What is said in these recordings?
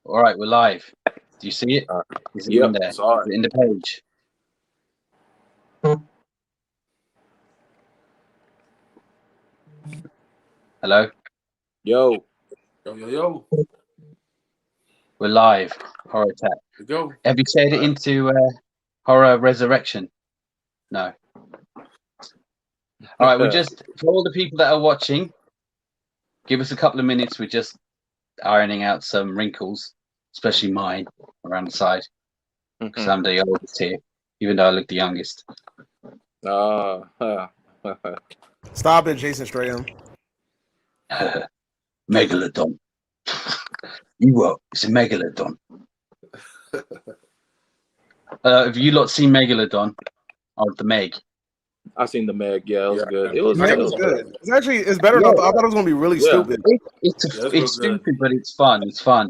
All right, we're live. Do you see it? Is it in Yep, there? Is saw it. it in the page? Hello? Yo, Yo. We're live. Horror Attack. We go. Have you shared it into Horror Resurrection? No. All right, we're just, for all the people that are watching, give us a couple of minutes. We're just ironing out some wrinkles, especially mine around the side, because I'm the oldest here, even though I look the youngest. Stop it, Jason Stratham. Megalodon. You what? It's a megalodon. Have you lot seen Megalodon? Or the Meg? I seen the Meg. Yeah, it was good. It The Meg was good. It's better than I thought. It was gonna be really stupid. It's stupid, but it's fun. It's fun.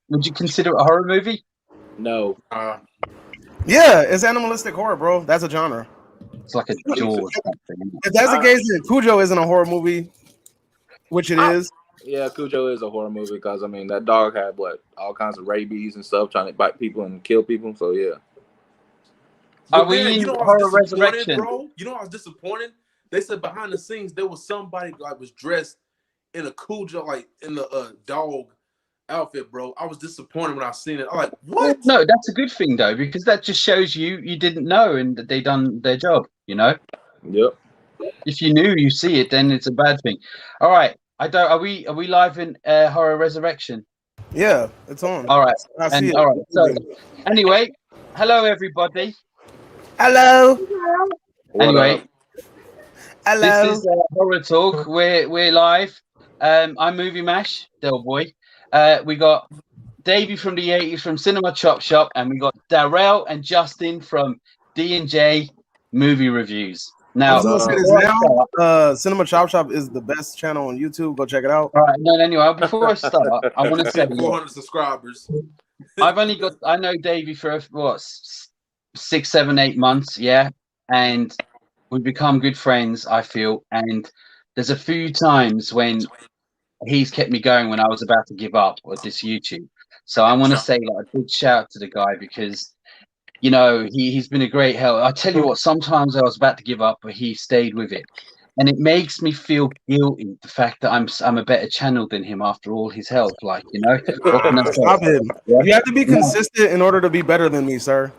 Would you consider it a horror movie? No. Yeah, it's animalistic horror, bro. That's a genre. It's like a Jaws type thing. If that's the case, then Cujo isn't a horror movie, which it is. Yeah, Cujo is a horror movie because I mean that dog had all kinds of rabies and stuff, trying to bite people and kill people. So yeah. Are we in Horror Resurrection, bro? You know, I was disappointed. They said behind the scenes there was somebody like was dressed in a Cujo, like in the dog outfit, bro. I was disappointed when I seen it. I'm like, what? No, that's a good thing though, because that just shows you didn't know and that they done their job. You know. Yep. If you knew, you see it, then it's a bad thing. All right. Are we live in Horror Resurrection? Yeah, it's on. All right. I see it. All right. So anyway, hello everybody. Hello. Anyway, hello. This is Horror Talk. We're live. I'm Movie Mash, Del Boy. We got Davey from the 80s from Cinema Chop Shop, and we got Darrell and Justin from D&J Movie Reviews. Now, I was gonna say this Cinema Chop Shop is the best channel on YouTube. Go check it out. All right. No, anyway, before I start, I want to say 400 subscribers. I know Davey for what 6, 7, 8 months, yeah, and we've become good friends, I feel. And there's a few times when he's kept me going when I was about to give up with this YouTube. So I want to say like a big shout out to the guy because, you know, he's been a great help. I tell you what, sometimes I was about to give up, but he stayed with it. And it makes me feel guilty, the fact that I'm a better channel than him after all his help. Like, you know, what can I say? Stop him. Yeah. You have to be consistent in order to be better than me, sir.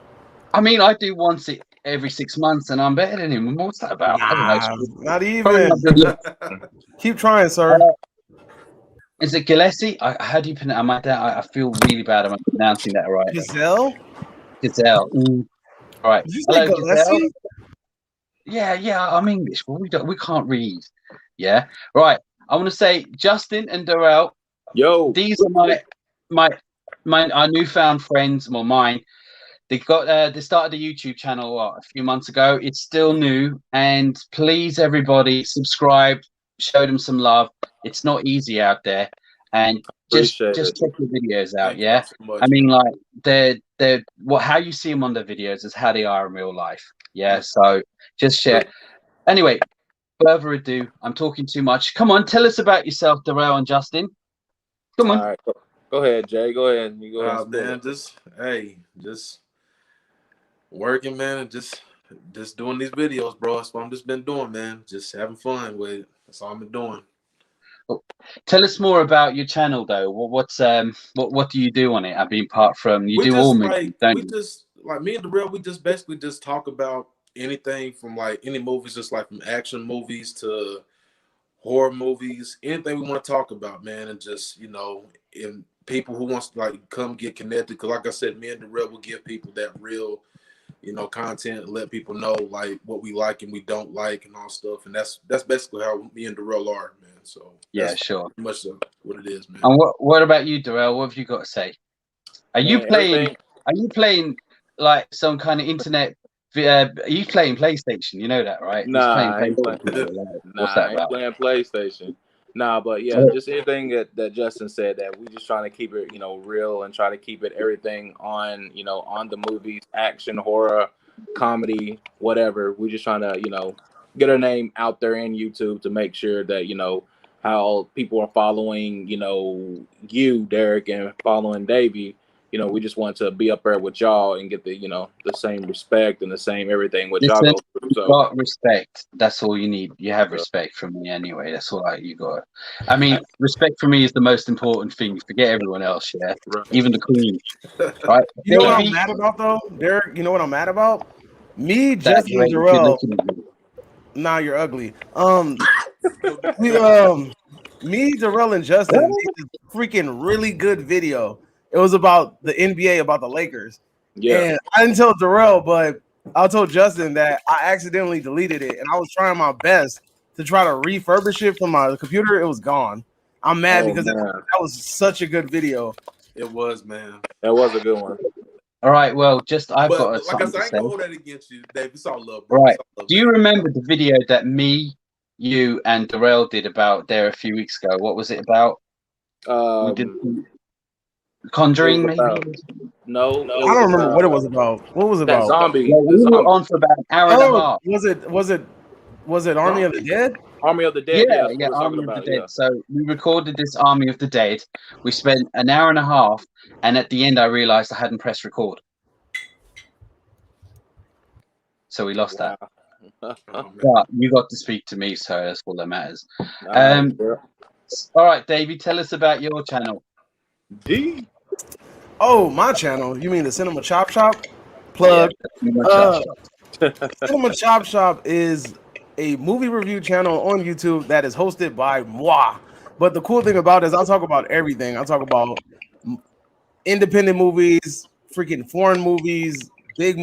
I mean, I do once every 6 months, and I'm better than him. What's that about? Nah, I don't know. not even. Keep trying, sir. Is it Gillespie? How do you pronounce that? I feel really bad. I'm pronouncing that right. Giselle. All right. Did you say Gillespie? Yeah. I'm English, but we can't read. Yeah. Right. I want to say Justin and Darrell. Yo. These are our newfound friends, or mine. They started a YouTube channel a few months ago. It's still new, and please, everybody, subscribe. Show them some love. It's not easy out there, and just check the videos out. Yeah, I mean, like they're how you see them on the videos is how they are in real life. Yeah, so just share. Anyway, further ado, I'm talking too much. Come on, tell us about yourself, Darrell and Justin. Come on. All right, go ahead, Jay. Go ahead. You go ahead. Man, just working, man, and just doing these videos, bro. That's what I've just been doing, man. Just having fun with it. That's all I've been doing. Tell us more about your channel, though. What do you do on it? I mean, apart from you do all movies, don't you? Just like me and Darrell, we just basically just talk about anything from like any movies, just like from action movies to horror movies, anything we want to talk about, man, and just and people who wants to like come get connected. Because like I said, me and Darrell will give people that real, content, let people know like what we like and we don't like and all stuff. And that's basically how me and Darrell are, man. So yeah, sure. Much of what it is, man. And what about you, Darrell? What have you got to say? Are you playing like some kind of internet? Are you playing PlayStation? You know that, right? Nah, I ain't playing PlayStation. Nah, but yeah, just anything that Justin said, that we just trying to keep it, real and try to keep it everything on, on the movies, action, horror, comedy, whatever. We just trying to, get our name out there in YouTube to make sure that, how people are following, you, Derek, and following Davey. We just want to be up there with y'all and get the, the same respect and the same everything what y'all Listen, go through. you So got respect. That's all you need. You have respect from me anyway. That's all you got. I mean, respect for me is the most important thing. Forget everyone else, yeah? right. Even the queen, right? You know what I'm mad about, though, Derek? You know what I'm mad about? Me, That Justin, you ain't good Jarrell. looking at me. Nah, you're ugly. Me, Jarrell, and Justin made this freaking really good video. It was about the NBA, about the Lakers. Yeah. And I didn't tell Jarrell, but I told Justin that I accidentally deleted it, and I was trying my best to try to refurbish it from my computer. It was gone. I'm mad because that was such a good video. It was, man. That was a good one. All right, well, I've got like I something said, I to ain't say. gonna hold that against you, Dave. It's all love, bro. Right. Love, Do you remember the video that me, you, and Darrell did about there a few weeks ago? What was it about? We did Conjuring, maybe? No, I don't remember what it was about. What was it that about? zombie. Well, we were on for about an hour and a half. Was it Army of the Dead? Army of the Dead. Yeah, Army of the Dead. Yeah. So we recorded this Army of the Dead. We spent an hour and a half, and at the end, I realized I hadn't pressed record. So we lost that. But you got to speak to me, so that's all that matters. All right, Davey, tell us about your channel. Oh, my channel. You mean the Cinema Chop Shop? Plug. Yeah, Cinema Chop Shop is a movie review channel on YouTube that is hosted by moi. But the cool thing about it is I'll talk about everything. I'll talk about independent movies, freaking foreign movies, big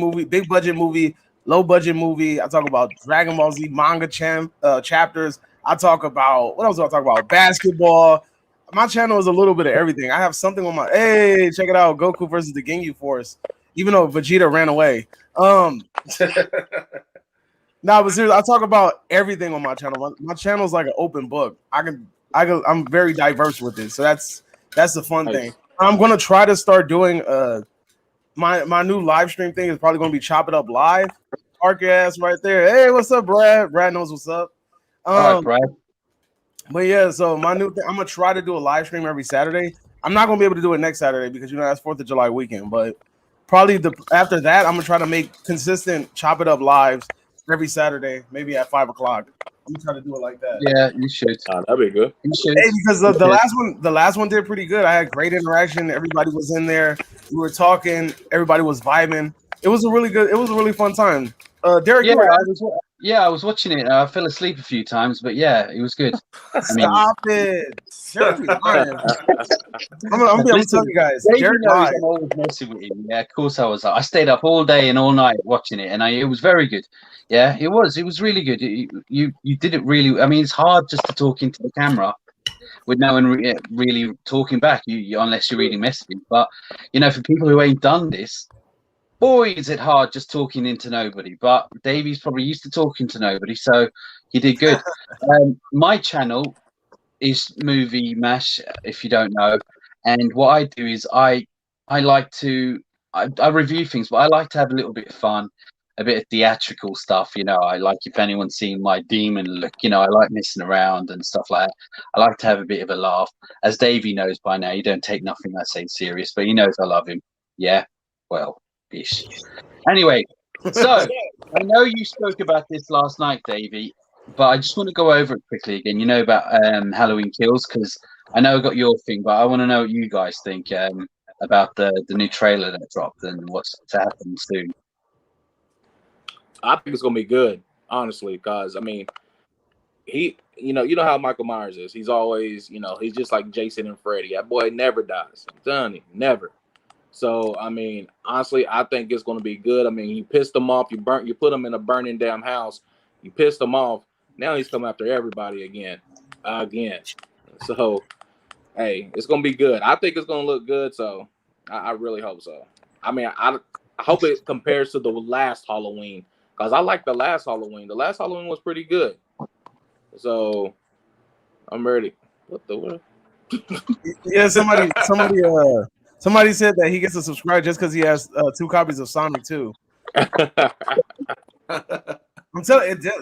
budget movie, low budget movie. I talk about Dragon Ball Z manga chapters. I talk about what else do I talk about? Basketball. My channel is a little bit of everything. I have something on my check it out, Goku versus the Ginyu Force. Even though Vegeta ran away. But seriously, I talk about everything on my channel. My channel is like an open book. I'm very diverse with it. So that's the fun thing. I'm gonna try to start doing my new live stream thing is probably gonna be Chop It Up Live. Park your ass right there. Hey, what's up, Brad? Brad knows what's up. All right, Brad. But yeah, so my new thing, I'm gonna try to do a live stream every Saturday. I'm not gonna be able to do it next Saturday because that's 4th of July weekend. But probably after that, I'm gonna try to make consistent Chop It Up lives every Saturday, maybe at 5 o'clock. I'm gonna try to do it like that. Yeah, you should. That'd be good. You should. Hey, because the last one did pretty good. I had great interaction. Everybody was in there. We were talking. Everybody was vibing. It was a really fun time. Derek, I was watching it. I fell asleep a few times, but yeah, it was good. Stop it. I'm telling you guys. Derek knows I'm always messing with him. Yeah, of course I was. I stayed up all day and all night watching it, and it was very good. Yeah, it was. It was really good. You did it really. I mean, it's hard just to talk into the camera with no one really talking back. You unless you're reading messages. But for people who ain't done this, boy, is it hard just talking into nobody. But Davey's probably used to talking to nobody, so he did good. My channel is Movie Mash, if you don't know. And what I do is I like to I review things, but I like to have a little bit of fun, a bit of theatrical stuff. I like, if anyone's seen my demon look, I like messing around and stuff like that. I like to have a bit of a laugh. As Davey knows by now, you don't take nothing I say serious, but he knows I love him. Yeah, well. Ish. Anyway, so I know you spoke about this last night, Davey, but I just want to go over it quickly again. About Halloween Kills, because I know I got your thing, but I want to know what you guys think about the new trailer that dropped and what's to happen soon. I think it's gonna be good, honestly, because he, you know how Michael Myers is. He's always, he's just like Jason and Freddy. That boy never dies. I'm telling you, never. So, honestly, I think it's going to be good. You pissed him off. You put him in a burning damn house. You pissed him off. Now he's coming after everybody again. So, hey, it's going to be good. I think it's going to look good. So, I really hope so. I hope it compares to the last Halloween, because I like the last Halloween. The last Halloween was pretty good. So, I'm ready. What the what? Yeah, somebody said that he gets to subscribe just because he has 2 copies of Sonic 2. I'm telling you,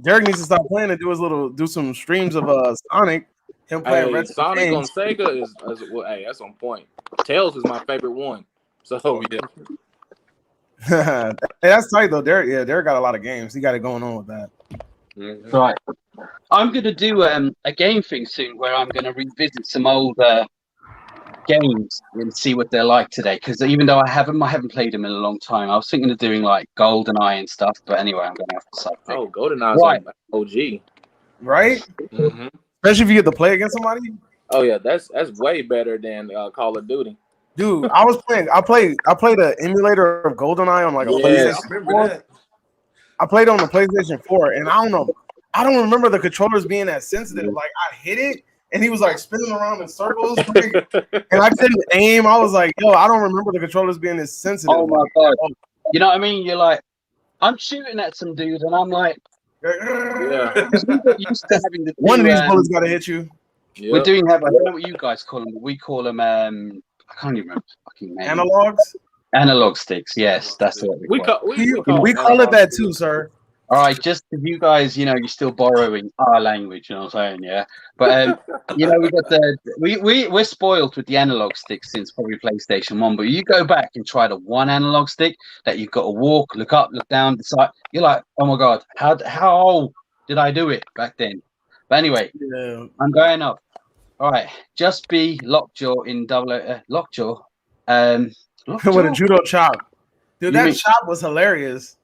Derek needs to stop playing and do some streams of Sonic. Him playing Hey, retro Sonic games. on Sega is well. Hey, that's on point. Tails is my favorite one. So yeah. Hey, that's tight though. Derek got a lot of games. He got it going on with that. Mhm. Right. I'm gonna do a game thing soon where I'm gonna revisit some old games and see what they're like today. Because even though I haven't played them in a long time, I was thinking of doing like GoldenEye and stuff. But anyway, I'm gonna have to stop. Oh, GoldenEye's Right. like OG. Right? Mhm. Especially if you get to play against somebody. Oh yeah, that's way better than Call of Duty. Dude, I played an emulator of GoldenEye on like a Yeah. Yeah, I PlayStation remember 4. that. I played on the PlayStation 4, and I don't remember the controllers being that sensitive. Like I hit it, and he was like spinning around in circles, and I couldn't aim. I was like, yo, I don't remember the controllers being this sensitive. Oh my god! You know what I mean? You're like, I'm shooting at some dude, and I'm like, Yeah. because we got used to having the One of these bullets got to hit you. Yep. We're doing have I don't know what you guys call them, but we call them I can't even remember the fucking name. Analogs. Analog sticks. Yes, that's what We call We call it that too, sir. All right, just for you guys, you know, you're still borrowing our language. You know what I'm saying? Yeah, but you know, we got we're spoiled with the analog sticks since probably PlayStation 1. But you go back and try the one analog stick that you've got to walk, look up, look down, decide. You're like, oh my god, how did I do it back then? But anyway, Yeah. I'm going up. All right, just be Lockjaw in Lockjaw. With a judo chop. Dude, You that mean- chop was hilarious.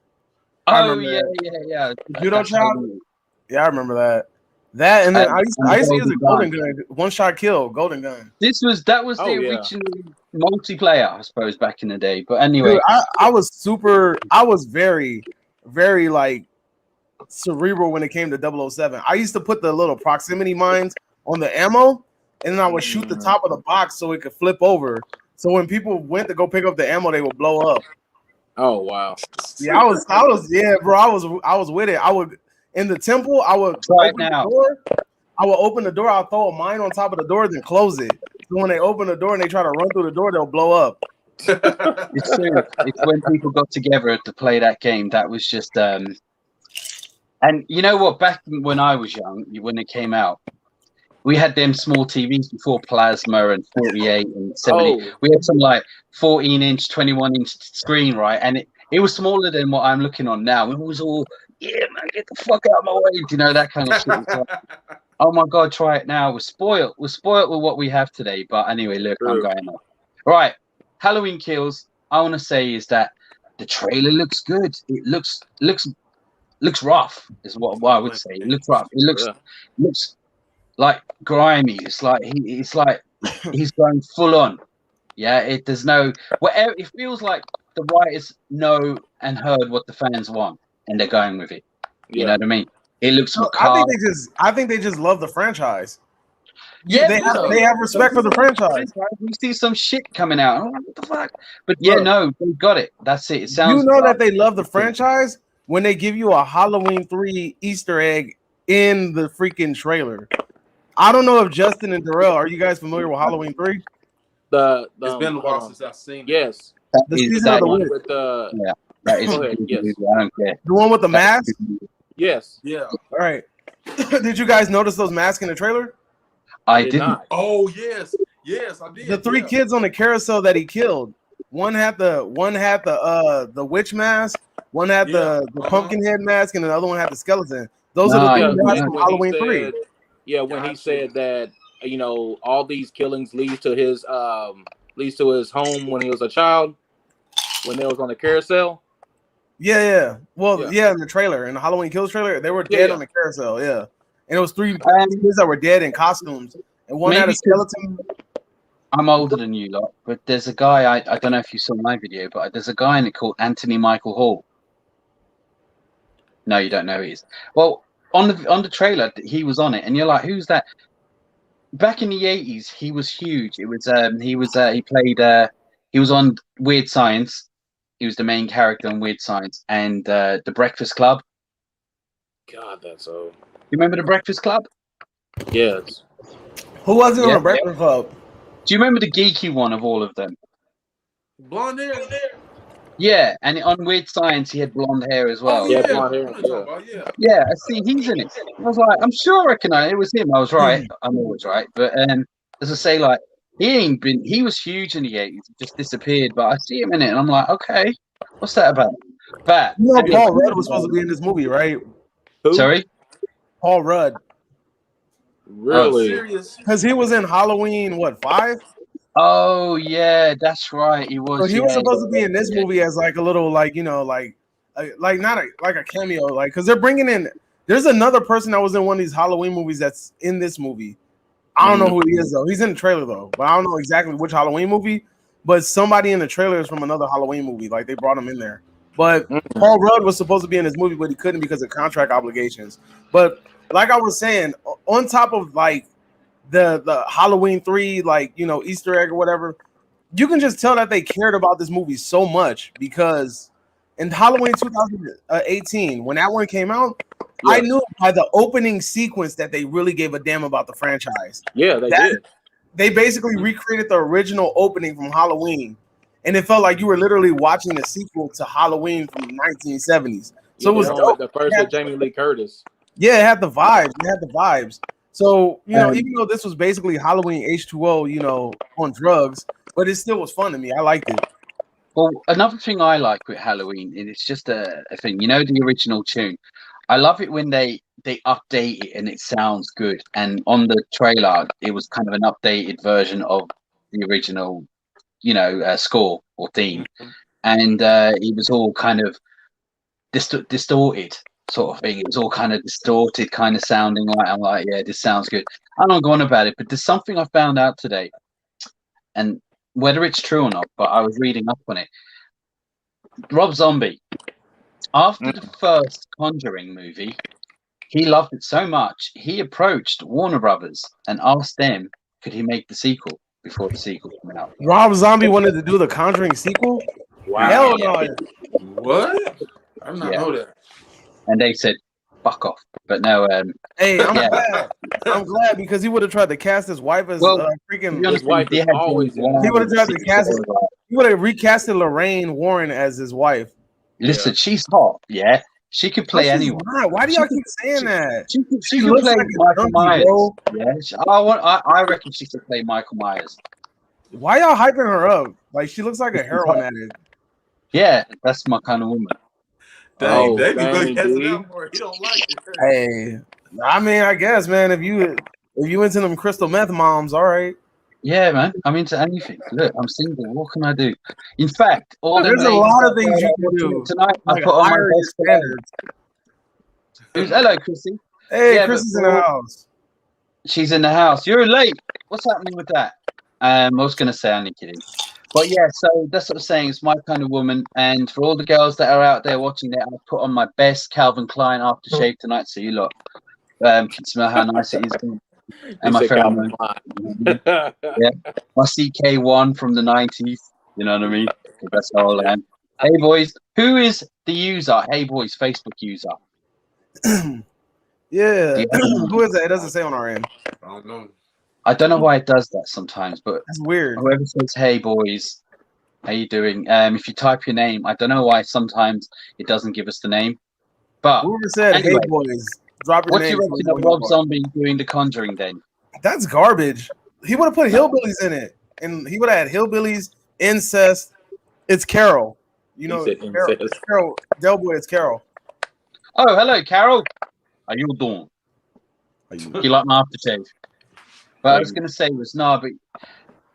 I Oh remember yeah. Judo That's chop? how you- Yeah, I remember that. That and then And- I used to and use a golden gun, one shot kill, golden gun. That was Oh, the yeah. original multiplayer, I suppose, back in the day. But anyway, Dude, I was very, very like cerebral when it came to 007. I used to put the little proximity mines on the ammo, and then I would shoot the top of the box so it could flip over. So when people went to go pick up the ammo, they would blow up. Oh wow. Yeah, I was yeah, bro. I was with it. I would in the temple, I would Try it open the now. door. I would open the door, I'll throw a mine on top of the door, then close it. So when they open the door and they try to run through the door, they'll blow up. it's true. It's when people got together to play that game. That was just and you know what? Back when I was young, when it came out, we had them small TVs before plasma and 48 and 70. Oh. We had some like 14-inch, 21-inch screen, right? And it was smaller than what I'm looking on now. It was all, yeah, man, get the fuck out of my way. You know, that kind of shit. It's like, oh my God, try it now. We're spoiled. We're spoiled with what we have today. But anyway, look, I'm going on. Right. Halloween Kills, I want to say is that the trailer looks good. It looks rough, is what I would say. It looks rough. It looks like grimy. It's like he's going full on. Yeah, there's no whatever. It feels like the writers know and heard what the fans want, and they're going with it. You know what I mean? It looks macabre. I think they just love the franchise. Yeah, they have respect for the franchise. We see some shit coming out. I'm like, what the fuck? But yeah, no, they got it. That's it. It sounds. You know that they love the franchise when they give you a Halloween 3 Easter egg in the freaking trailer. I don't know if Justin and Darrell, are you guys familiar with Halloween 3? It's been a while since I've seen it. Yes. The season of the witch. With the That is Go ahead, yes. I don't care. The one with the mask? yes. Yeah. All right. Did you guys notice those masks in the trailer? I Did didn't. not. Oh yes, I did. The three kids on the carousel that he killed. One had the witch mask, one had the pumpkin head mask, and the other one had the skeleton. Those are the three masks from Halloween 3. Yeah, when he said that, you know, all these killings leads to his home when he was a child, when they was on the carousel. Yeah. Well, yeah, in the trailer, in the Halloween Kills trailer, they were dead on the carousel. Yeah, and it was three kids that were dead in costumes, and one had a skeleton. I'm older than you lot, but there's a guy. I don't know if you saw my video, but there's a guy in it called Anthony Michael Hall. No, you don't know who he is. Well, on the trailer, he was on it, and you're like, who's that? Back in the 80s, he was huge. It was he was on Weird Science. He was the main character on Weird Science and The Breakfast Club. God, that's so. You remember The Breakfast Club? Yes. Who wasn't on The Breakfast Club? Do you remember the geeky one of all of them? Blonde hair. Yeah, and on Weird Science, he had blonde hair as well. Oh Yeah, yeah, blonde hair, I know what you're talking about, Yeah, I see he's in it. I was like, I'm sure I recognize it was him. I was right. I'm always right. But as I say, like he was huge in the 80s, just disappeared. But I see him in it, and I'm like, okay, what's that about? But You know, anyway, Paul Rudd was supposed to be in this movie, right? Who? sorry. Paul Rudd, Really? serious. because he was in Halloween, what 5? Oh yeah, that's right. He was. So he was Yeah, supposed to be in this yeah. movie as like a little, like, you know, like not a cameo, like, because they're bringing in. There's another person that was in one of these Halloween movies that's in this movie. I don't know who he is though. He's in the trailer though, but I don't know exactly which Halloween movie. But somebody in the trailer is from another Halloween movie. Like they brought him in there. But Paul Rudd was supposed to be in this movie, but he couldn't because of contract obligations. But like I was saying, on top of like the Halloween 3, like, you know, Easter egg or whatever, you can just tell that they cared about this movie so much, because in Halloween 2018, when that one came out, Yeah. I knew by the opening sequence that they really gave a damn about the franchise. Yeah, they did. They basically recreated the original opening from Halloween, and it felt like you were literally watching the sequel to Halloween from the 1970s. So Yeah, it was the one dope. with the first with Jamie Lee Curtis. Yeah, it had the vibes. It had the vibes. So, you know, even though this was basically Halloween H2O, you know, on drugs, but it still was fun to me. I liked it. Well, another thing I like with Halloween, and it's just a thing, you know, the original tune. I love it when they update it and it sounds good. And on the trailer, it was kind of an updated version of the original, you know, score or theme, and it was all kind of distorted sort of thing. It was all kind of distorted, kind of sounding like, I'm like, yeah, this sounds good. I don't go on about it, but there's something I found out today, and whether it's true or not, but I was reading up on it. Rob Zombie, after the first Conjuring movie, he loved it so much, he approached Warner Brothers and asked them, could he make the sequel before the sequel came out? Rob Zombie wanted to do the Conjuring sequel? Wow. Hell no. What? I did not know that. And they said, fuck off. But no, Hey, I'm Yeah. glad. I'm glad, because he would have tried to cast his wife as Well, freaking. His wife is always in He would have tried to cast. He would have recasted Lorraine Warren as his wife. Listen, she's hot, yeah. She could play No, she's anyone. not. Why do y'all keep saying that? She could looks play like a Michael junkie, Myers. bro. Yeah, I reckon she could play Michael Myers. Why y'all hyping her up? Like, she looks like a heroin addict. Yeah, that's my kind of woman. Dang, Oh, Davey dang, really has it dude. out for it. He don't like it. Hey, I mean, I guess, man, if you into them crystal meth moms, all right. Yeah, man, I'm into anything. Look, I'm single. What can I do? In fact, all them There's a ladies lot of that things you are can do. tonight. I Like, put on my higher your best standards. Hello, Chrissy. Hey, Yeah, Chris but is in the for- house. She's in the house. You're late. What's happening with that? I was going to say, only kidding. But yeah, so that's what I'm saying. It's my kind of woman. And for all the girls that are out there watching that, I'll put on my best Calvin Klein aftershave tonight, so you lot can smell how nice it is. And my pheromone. My CK1 from the 90s. You know what I mean? That's how old I am. Hey boys, who is the user? Hey boys, Facebook user. Yeah. Who is that? It doesn't say on our end. I don't know. I don't know why it does that sometimes, but That's weird. whoever says "Hey boys, how you doing?" If you type your name, I don't know why sometimes it doesn't give us the name. But Whoever said, anyway, "Hey boys, drop your what do name." you reckon of Rob Zombie doing The Conjuring then? That's garbage. He would have put hillbillies in it, and he would have had hillbillies, incest. It's Carol. You know, said Carol, incest. Carol Del Boy. It's Carol. Oh, hello, Carol. How you doing? You like my aftershave? But I was going to say was no, but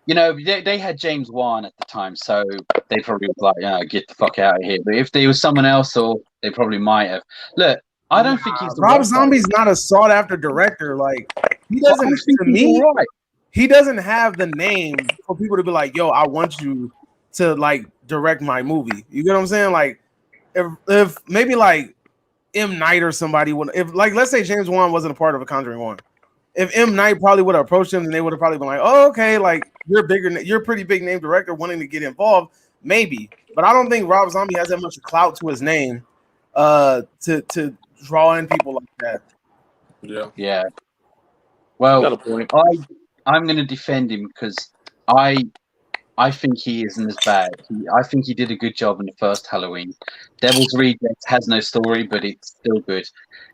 you know they had James Wan at the time, so they probably was like, yeah, get the fuck out of here. But if there was someone else, or they probably might have. Look, I don't think he's the Rob worst Zombie's not a sought after director. Like, he doesn't. I think To he's me, all right. he doesn't have the name for people to be like, "Yo, I want you to like direct my movie." You get what I'm saying? Like, if maybe like M. Night or somebody would, if like let's say James Wan wasn't a part of A Conjuring 1, if M. Night probably would have approached him, and they would have probably been like, "Oh, okay, like you're bigger, you're a pretty big name director, wanting to get involved, maybe." But I don't think Rob Zombie has that much clout to his name, to draw in people like that. Yeah. Yeah. Got Well, a point. I'm going to defend him because I I think he isn't as bad. I think he did a good job in the first Halloween. Devil's Rejects has no story, but it's still good.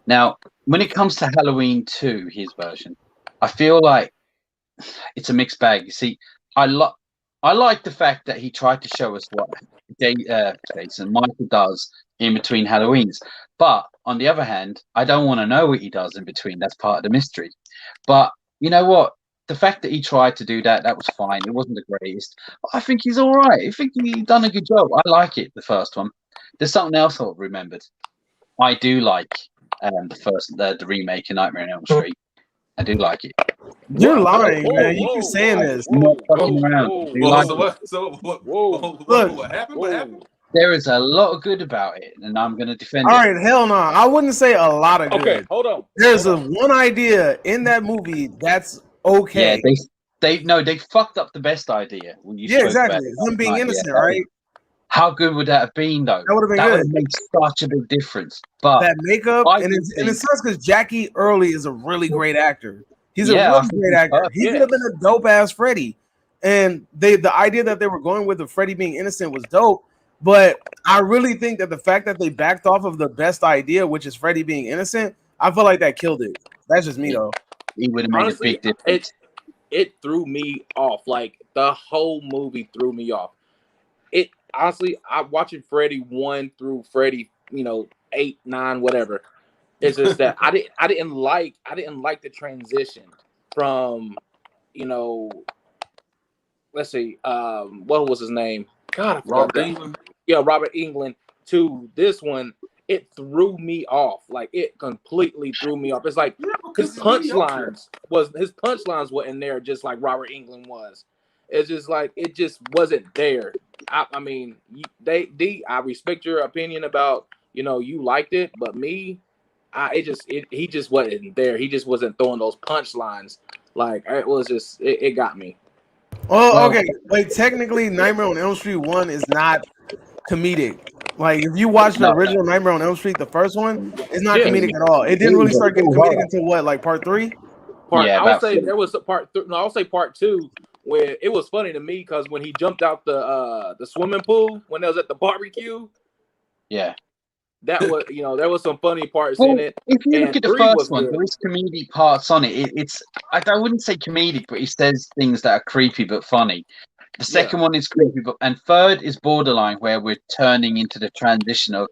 Now, when it comes to Halloween 2, his version, I feel like it's a mixed bag. You see, I like the fact that he tried to show us what Jason Michael does in between Halloweens. But on the other hand, I don't want to know what he does in between. That's part of the mystery. But you know what? The fact that he tried to do that was fine. It wasn't the greatest. But I think he's all right. I think he done a good job. I like it, the first one. There's something else I remembered. I do like the remake of Nightmare on Elm Street. I do like it. You're lying, man. You keep saying this. I'm not fucking around. I do like it. What happened? What happened? There is a lot of good about it, and I'm going to defend All it. right, hell no. I wouldn't say a lot of good. Okay, hold on. There's one idea in that movie that's okay. Yeah, they fucked up the best idea when you spoke exactly. about Him being innocent, yeah, right? How good would that have been, though? That would have been That good. would have made such a big difference. But that makeup, I and think- it sucks because Jackie Early is a really great actor. He's a Yeah, I really think great he's actor. perfect. He could have been a dope ass Freddy. And the idea that they were going with the Freddy being innocent was dope. But I really think that the fact that they backed off of the best idea, which is Freddy being innocent, I feel like that killed it. That's just me though. he would have made Honestly, a big difference. It threw me off. Like the whole movie threw me off. It honestly, I watching Freddy 1 through Freddy, 8, 9, whatever. It's just that I didn't like the transition from, let's see, what was his name? God, I forgot Robert that. England. Yeah, Robert England to this one. It threw me off. Like it completely threw me off. It's like his punchlines wasn't there, just like Robert England was. It's just like it just wasn't there. I mean, I respect your opinion about you liked it, but me, he just wasn't there. He just wasn't throwing those punchlines. Like it got me. Oh, okay. Like technically, Nightmare on Elm Street 1 is not comedic. Like if you watch the original Nightmare on Elm Street, the first one, it's not comedic at all. It didn't really start getting comedic until what, like part 3? I'll say there was a part 3. No, I'll say part 2 where it was funny to me because when he jumped out the swimming pool when they was at the barbecue. Yeah. That was, there was some funny parts in it. If you look at the first one, good. there is comedic parts on it. I wouldn't say comedic, but he says things that are creepy but funny. The second one is creepy, and third is borderline, where we're turning into the transition of,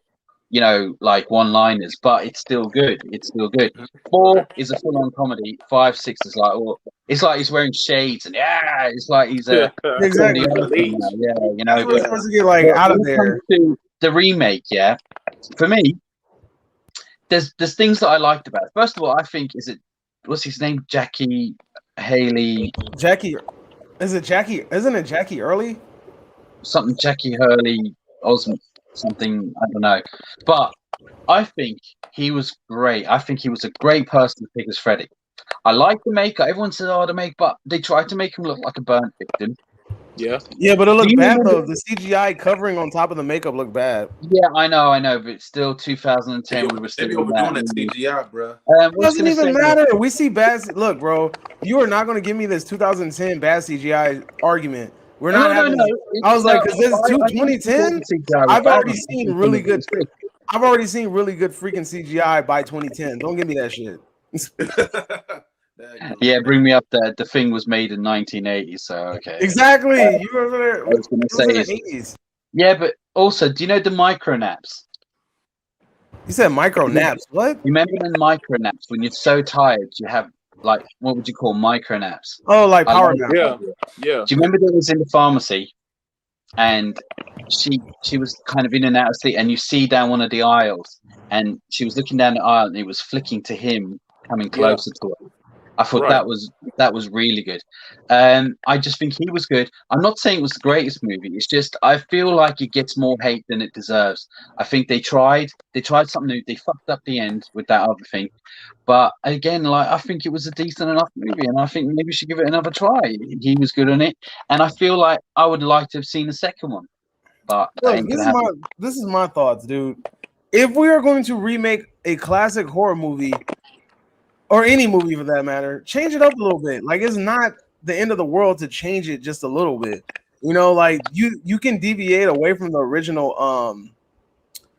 like one-liners, but it's still good. It's still good. 4 is a full-on comedy. 5, 6 is like, it's like he's wearing shades, and it's like he's exactly. We're supposed to get like out of there. The remake, for me, there's things that I liked about it. First of all, I think what's his name? Jackie Haley. Jackie, is it Jackie? Isn't it Jackie Early? Something Jackie Hurley Osmond, something, I don't know. But I think he was great. I think he was a great person to pick as Freddy. I like the makeup. Everyone says, the make, but they tried to make him look like a burnt victim. Yeah, but it looked bad though. The CGI covering on top of the makeup looked bad. Yeah, I know, but still 2010 we were still doing that CGI, bro. It doesn't even matter. We see bad. Look, bro, you are not going to give me this 2010 bad CGI argument. We're not having. No. I was like, because this is 2010. I've already seen really good. I've already seen really good freaking CGI by 2010. Don't give me that shit. Yeah, bring me up that the thing was made in 1980, so okay. Exactly. You were there. I was going to say 80s. Yeah, but also, do you know the micro naps? You said micro naps. What? You remember the micro naps when you're so tired, you have like what would you call micro naps? Oh, like power naps. Yeah. Do you remember there was in the pharmacy, and she was kind of in and out of sleep, and you see down one of the aisles, and she was looking down the aisle, and it was flicking to him coming closer to her. I thought that was really good. I just think he was good. I'm not saying it was the greatest movie. It's just I feel like it gets more hate than it deserves. I think they tried something new. They fucked up the end with that other thing. But again, I think it was a decent enough movie, and I think maybe we should give it another try. He was good on it, and I feel like I would like to have seen the second one. But this is my thoughts, dude. If we are going to remake a classic horror movie, or any movie for that matter, change it up a little bit. Like, it's not the end of the world to change it just a little bit. You know, like you can deviate away from the original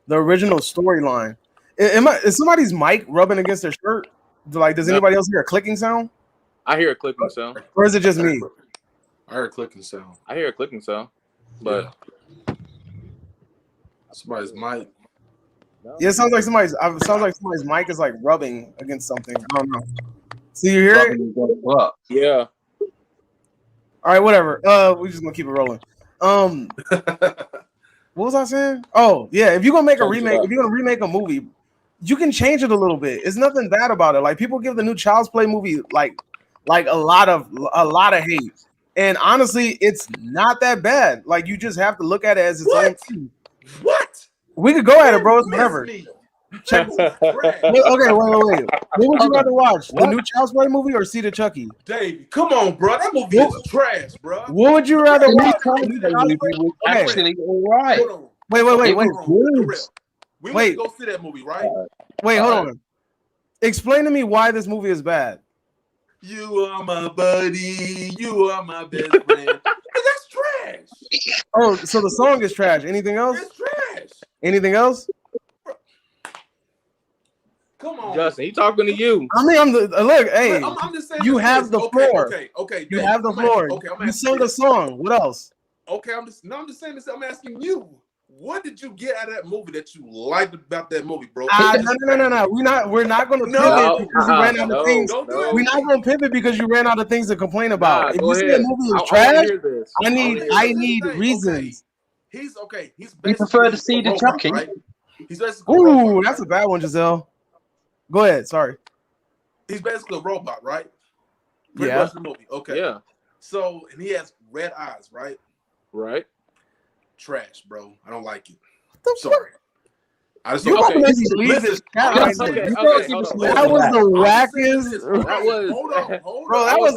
storyline. Is somebody's mic rubbing against their shirt? Like, does anybody else hear a clicking sound? I hear a clicking sound. Or is it just me? I heard a clicking sound. I hear a clicking sound, but somebody's mic. Yeah, it sounds like somebody's mic is like rubbing against something. I don't know. So you hear it? What? yeah. All right, whatever. We're just gonna keep it rolling. What was I saying? Oh, yeah. If you're gonna make a remake, if you're gonna remake a movie, you can change it a little bit. It's nothing bad about it. Like, people give the new Child's Play movie like a lot of hate, and honestly, it's not that bad. Like, you just have to look at it as its own thing. What? We could go at it, bro. It's whatever. Check. Okay, wait. What would you rather watch? The new Child's Play movie or See the Chucky? Davey, come on, bro. That movie is trash, bro. What would you rather watch? Actually, all right. Wait. We went to go see that movie, right? Wait, hold on. Explain to me why this movie is bad. You are my buddy. You are my best friend. That's trash. Oh, so the song is trash. Anything else? It's trash. Anything else? Come on, Justin, he talking to you. I mean, look. Hey, I'm just saying you have the floor. Okay. You have the floor. Okay, you sing the song. What else? Okay, I'm just saying this. I'm asking you. What did you get out of that movie that you liked about that movie, bro? No. We're not going to pivot because you ran out of things. We're not going to pivot because you ran out of things to complain about. If you say a movie is trash, I need reasons. He's okay. He's you prefer to see the Chucky? Right? Ooh, that's a bad one, Giselle. Go ahead. Sorry. He's basically a robot, right? Pretty much the movie. Okay. Yeah. So, and he has red eyes, right? Right. Trash, bro. I don't like it. Sorry. I just you okay. Listen. That was the wackest. Bro, that was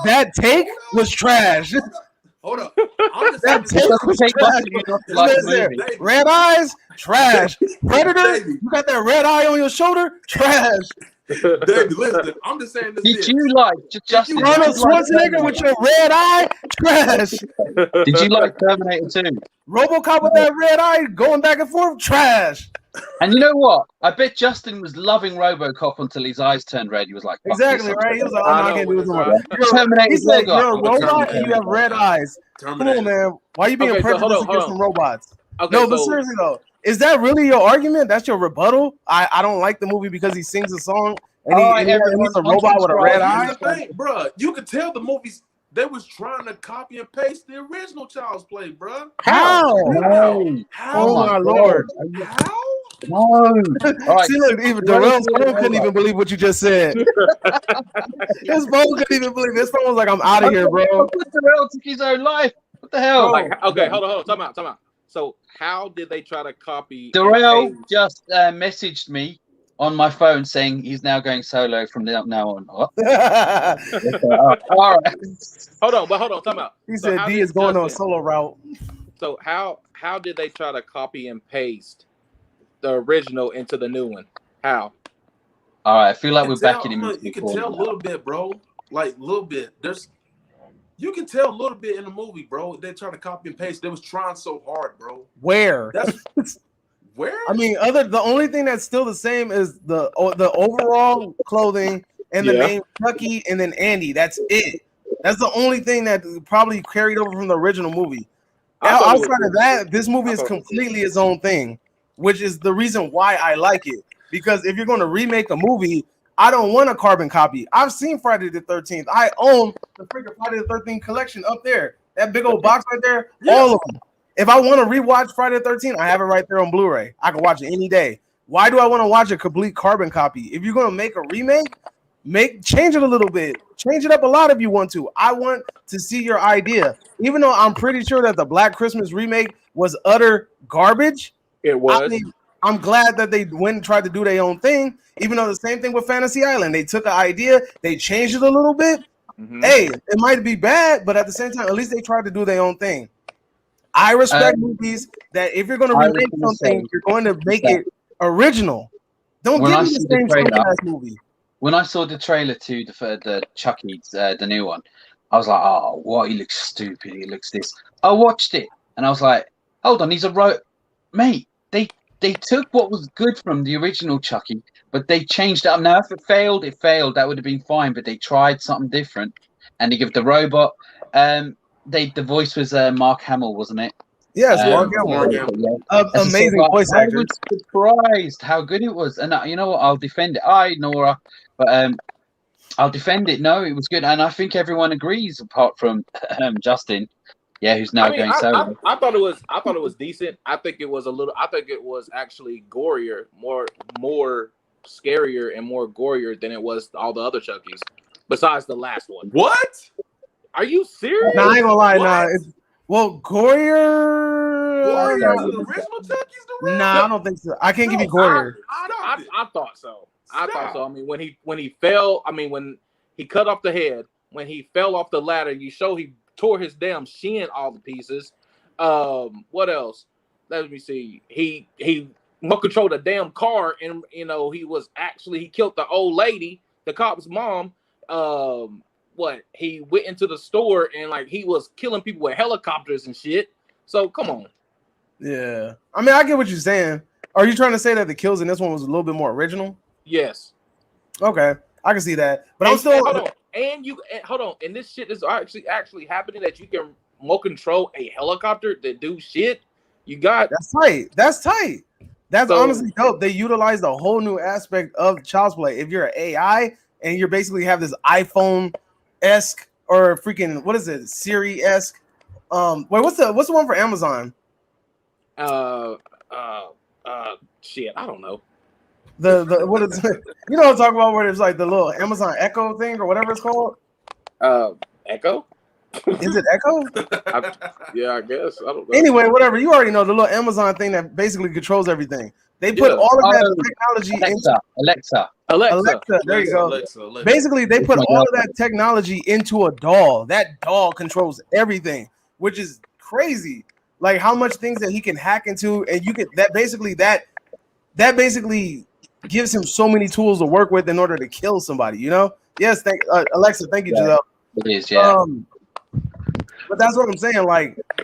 that take was trash. Hold up. That take was trash. Red eyes, trash. Predator, you got that red eye on your shoulder, trash. David, listen, I'm just saying this. Did you like Justin? Arnold Schwarzenegger with your red eye, trash. Did you like Terminator 2? RoboCop with that red eye going back and forth, trash. And you know what? I bet Justin was loving RoboCop until his eyes turned red. He was like, exactly right. He was like, I can't do this anymore. Terminator. You're a robot and you have red eyes. Come on, man. Why are you being prejudiced against some robots? Okay, no, but seriously though, is that really your argument? That's your rebuttal? I don't like the movie because he sings a song and he's a robot with a red eye. Bro, you could tell the movies they was trying to copy and paste the original Child's Play, bro. How? How? Oh my Lord! How? No. All right. See, look, even Darrell's phone couldn't even believe what you just said. His phone couldn't even believe. His phone was like, "I'm out of here, bro." Darrell took his own life. What the hell? Okay, hold on. Time out. So, how did they try to copy? Darrell just messaged me on my phone saying he's now going solo from now on. What? All right. Hold on. Time out. He said D is going on a solo route. So how did they try to copy and paste the original into the new one? How? All right, I feel like we're backing him. You can tell a little bit, bro. Like a little bit. You can tell a little bit in the movie, bro. They're trying to copy and paste. They was trying so hard, bro. Where? Where? I mean, the only thing that's still the same is the overall clothing and the name Chucky and then Andy. That's it. That's the only thing that probably carried over from the original movie. Outside of that, this movie is completely its own thing, which is the reason why I like it. Because if you're going to remake a movie, I don't want a carbon copy. I've seen Friday the 13th. I own the freaking Friday the 13th collection up there. That big old box right there, all of them. If I want to rewatch Friday the 13th, I have it right there on Blu-ray. I can watch it any day. Why do I want to watch a complete carbon copy? If you're going to make a remake, change it a little bit. Change it up a lot if you want to. I want to see your idea. Even though I'm pretty sure that the Black Christmas remake was utter garbage. It was. I mean, I'm glad that they went and tried to do their own thing. Even though the same thing with Fantasy Island. They took an idea, they changed it a little bit. Mm-hmm. Hey, it might be bad, but at the same time, at least they tried to do their own thing. I respect movies that if you're going to remake something, you're going to make it original. Don't give me the same movie. When I saw the trailer to the Chucky, the new one, I was like, oh, what? He looks stupid. He looks this. I watched it and I was like, hold on, he's a mate. They took what was good from the original Chucky, but they changed it up. Now, if it failed, it failed. That would have been fine. But they tried something different, and they give the robot. The voice was Mark Hamill, wasn't it? Yes, Mark Hamill. Yeah. Amazing voice actor. I was surprised how good it was, and you know what? I'll defend it. Nora, but I'll defend it. No, it was good, and I think everyone agrees, apart from Justin. Yeah, who's now going solo. I thought it was decent. I think it was actually gorier, more scarier and more gorier than it was all the other Chuckies. Besides the last one. What? Are you serious? Nah, I ain't gonna lie. What? Nah, gorier. The original Chucky's the real? Nah, I don't think so. I can't give you gorier. I thought so. I thought so. I mean, when he fell, when he cut off the head, when he fell off the ladder, he tore his damn shin all to pieces. What else? Let me see. He controlled a damn car, and he killed the old lady, the cop's mom. He went into the store and he was killing people with helicopters and shit. So come on. Yeah, I mean, I get what you're saying. Are you trying to say that the kills in this one was a little bit more original? Yes. Okay, I can see that, but I'm still. Hold on. And this shit is actually happening, that you can remote control a helicopter that do shit. That's tight. That's honestly dope. They utilized a whole new aspect of Child's Play. If you're an AI and you basically have this iPhone-esque or freaking, what is it, Siri-esque? What's the one for Amazon? Shit, I don't know. The what is you know what I'm talking about, where there's like the little Amazon Echo thing or whatever it's called? Echo? Is it Echo? I guess. I don't know. Anyway, whatever. You already know the little Amazon thing that basically controls everything. They put all of that technology into Alexa. There you go. Alexa. Basically, they put all of that technology into a doll. That doll controls everything, which is crazy. Like how much things that he can hack into, and you can that basically gives him so many tools to work with in order to kill somebody. You know? Yes, Alexa. Thank you, Giselle. It is, yeah. But that's what I'm saying.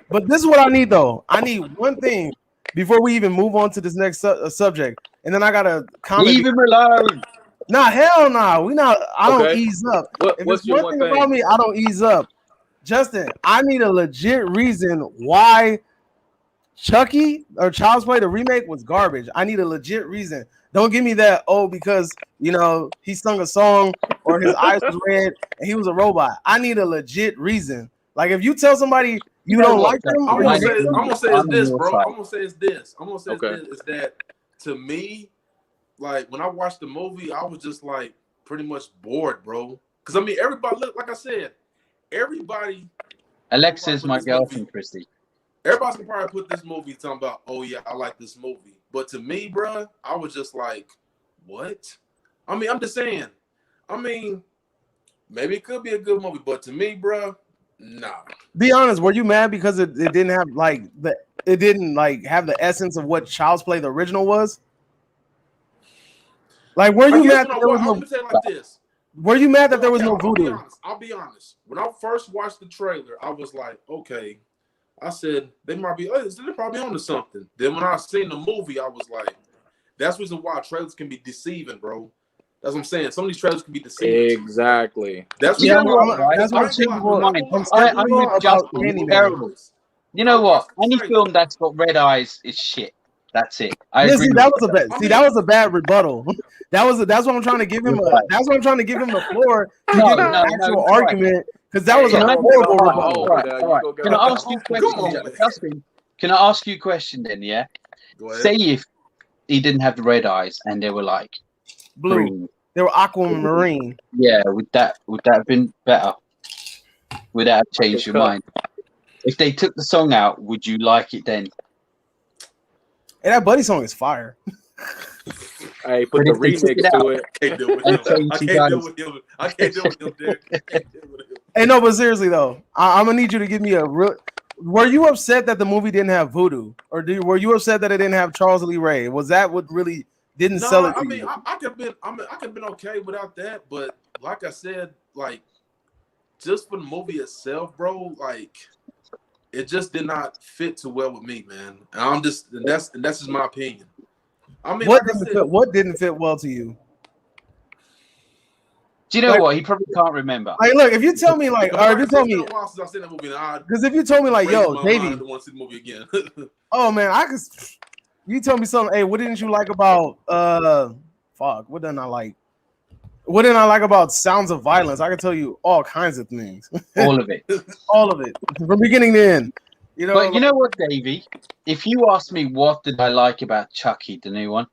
But this is what I need, though. I need one thing before we even move on to this next subject, and then I gotta comment. Leave him alone. Nah, hell nah. I don't ease up. If what's it's one thing about me, I don't ease up. Justin, I need a legit reason why Chucky or Child's Play, the remake, was garbage. I need a legit reason. Don't give me that, because he sung a song or his eyes was red and he was a robot. I need a legit reason. Like if you tell somebody you don't like them, I'm gonna say it's this, bro. I'm gonna say it's this. Is that to me, like when I watched the movie, I was just like pretty much bored, bro. Because I mean, everybody, like I said, everybody. Alexa's my girlfriend, Christy. Everybody's gonna probably put this movie talking about, oh yeah, I like this movie. But to me, bro, I was just like, what? I mean, I'm just saying. I mean, maybe it could be a good movie, but to me, bro, nah. Be honest, were you mad because it didn't have have the essence of what Child's Play the original was? Like, were you mad that there was no? Were you mad that there was no voodoo? I'll be honest. When I first watched the trailer, I was like, okay. I said they're probably onto something. Then when I seen the movie, I was like, that's the reason why trailers can be deceiving, bro. That's what I'm saying. Some of these trailers can be deceiving. Exactly. That's what I'm terrible. You know what? Any film that's got red eyes is shit. That's it. That was a bad rebuttal. That's what I'm trying to give him. That's what I'm trying to give him the floor to give an actual argument. Because that was a horrible rebuttal. Can I ask you a question, Justin? Can I ask you a question then? Yeah. Say if he didn't have the red eyes and they were like blue, green. They were aquamarine. Yeah. Would that have been better? Would that have changed your mind? If they took the song out, would you like it then? Hey, that Buddy song is fire. Hey, put the remix to it. I can't deal with him, Derek. Hey, no, but seriously though, I'm gonna need you to give me a real. Were you upset that the movie didn't have voodoo, or were you upset that it didn't have Charles Lee Ray? Was that what really didn't sell it? I could have been okay without that, but like I said, like just for the movie itself, bro, like it just did not fit too well with me, man. And that's just my opinion. I mean, what didn't fit well to you? Do you know what? He probably can't remember. Like, look, if you tell me, like, or if you told me, because if you told me, like, yo, Davey, want to see the movie again. Oh man, I could. You tell me something. Hey, what didn't you like about? What didn't I like? What didn't I like about Sounds of Violence? I can tell you all kinds of things. All of it. All of it, from beginning to end. You know. But you know what, Davey? If you ask me what did I like about Chucky, the new one,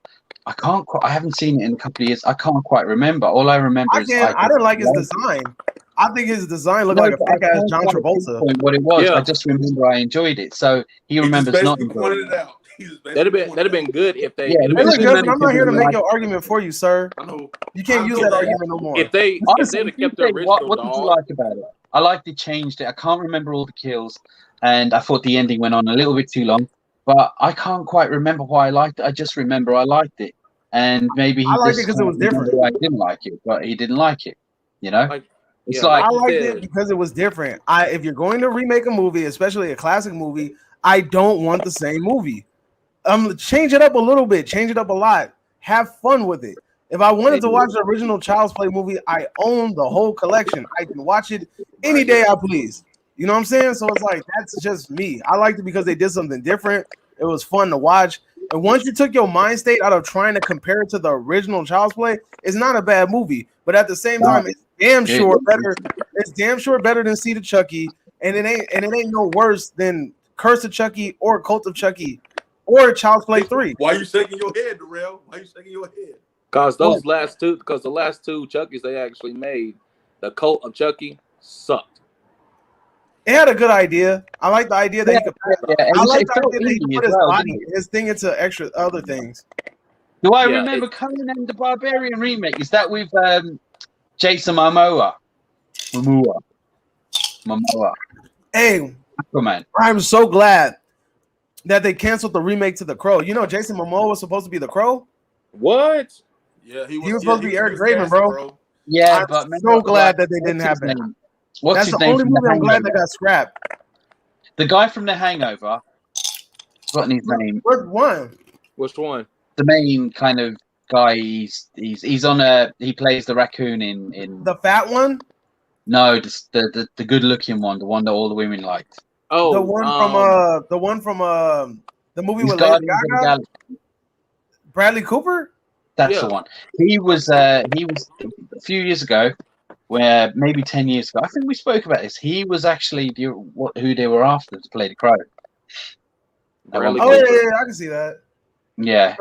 I haven't seen it in a couple of years. I can't quite remember. All I remember is I didn't like his design. I think his design looked like a fake ass John Travolta. What it was, I just remember I enjoyed it. So he remembers not enjoying it. That'd have been good if they. Yeah, look, Justin, I'm not here to make your argument for you, sir. I know. You can't use that argument no more. If they had kept the original, what did you like about it? I liked it changed it. I can't remember all the kills, and I thought the ending went on a little bit too long. But I can't quite remember why I liked it. I just remember I liked it, and maybe I liked it because it was different. I didn't like it, but he didn't like it. You know. I liked it because it was different. If you're going to remake a movie, especially a classic movie, I don't want the same movie. Change it up a little bit, change it up a lot. Have fun with it. If I wanted to watch the original Child's Play movie, I own the whole collection. I can watch it any day I please. You know what I'm saying? So it's like, that's just me. I liked it because they did something different. It was fun to watch. And once you took your mind state out of trying to compare it to the original Child's Play, it's not a bad movie. But at the same time, it's damn sure better. It's damn sure better than Seed of Chucky, and it ain't no worse than Curse of Chucky or Cult of Chucky or Child's Play 3. Why are you shaking your head, Darrell? Why are you shaking your head? Because the last two Chuckies they actually made, the Cult of Chucky sucked. It had a good idea. I like the idea that he could. I like the idea that he could put his body, his thing into extra other things. Do I remember Conan the Barbarian remake? Is that with Jason Momoa? Hey, Aquaman. I'm so glad that they canceled the remake to The Crow. You know, Jason Momoa was supposed to be The Crow. What? Yeah, he was supposed to be Eric Draven, bro. Yeah, I'm so glad that they didn't have that. That's the only movie I'm glad that got scrapped. The guy from The Hangover. What's his name? What one? Which one? The main kind of guy. He's on he plays the raccoon in the fat one. No, the good looking one, the one that all the women liked. Oh, the one from the movie with Lady Gaga. Bradley Cooper. That's the one. He was a few years ago, where maybe 10 years ago. I think we spoke about this. He was actually who they were after to play the Crow. Yeah, I can see that. Yeah.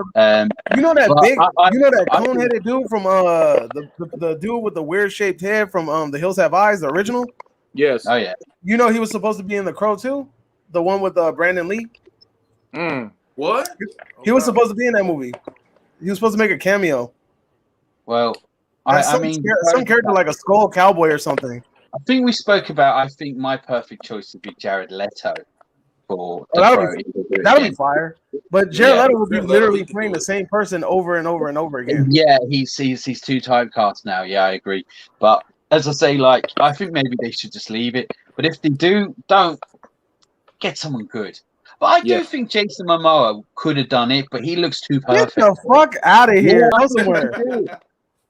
You know that that cone-headed dude from the dude with the weird shaped head from The Hills Have Eyes, the original? Yes. Oh yeah. You know he was supposed to be in The Crow too? The one with Brandon Lee? What? He was supposed to be in that movie. He was supposed to make a cameo. Well, I mean some character like a skull cowboy or something. I think we spoke about I think my perfect choice would be Jared Leto. That would be fire. But Jared Leto would be literally playing the same person over and over and over again. Yeah, he's too typecast now. Yeah, I agree. But as I say, like I think maybe they should just leave it. But if they don't get someone good. But I do think Jason Momoa could have done it, but he looks too perfect. Get the fuck out of here!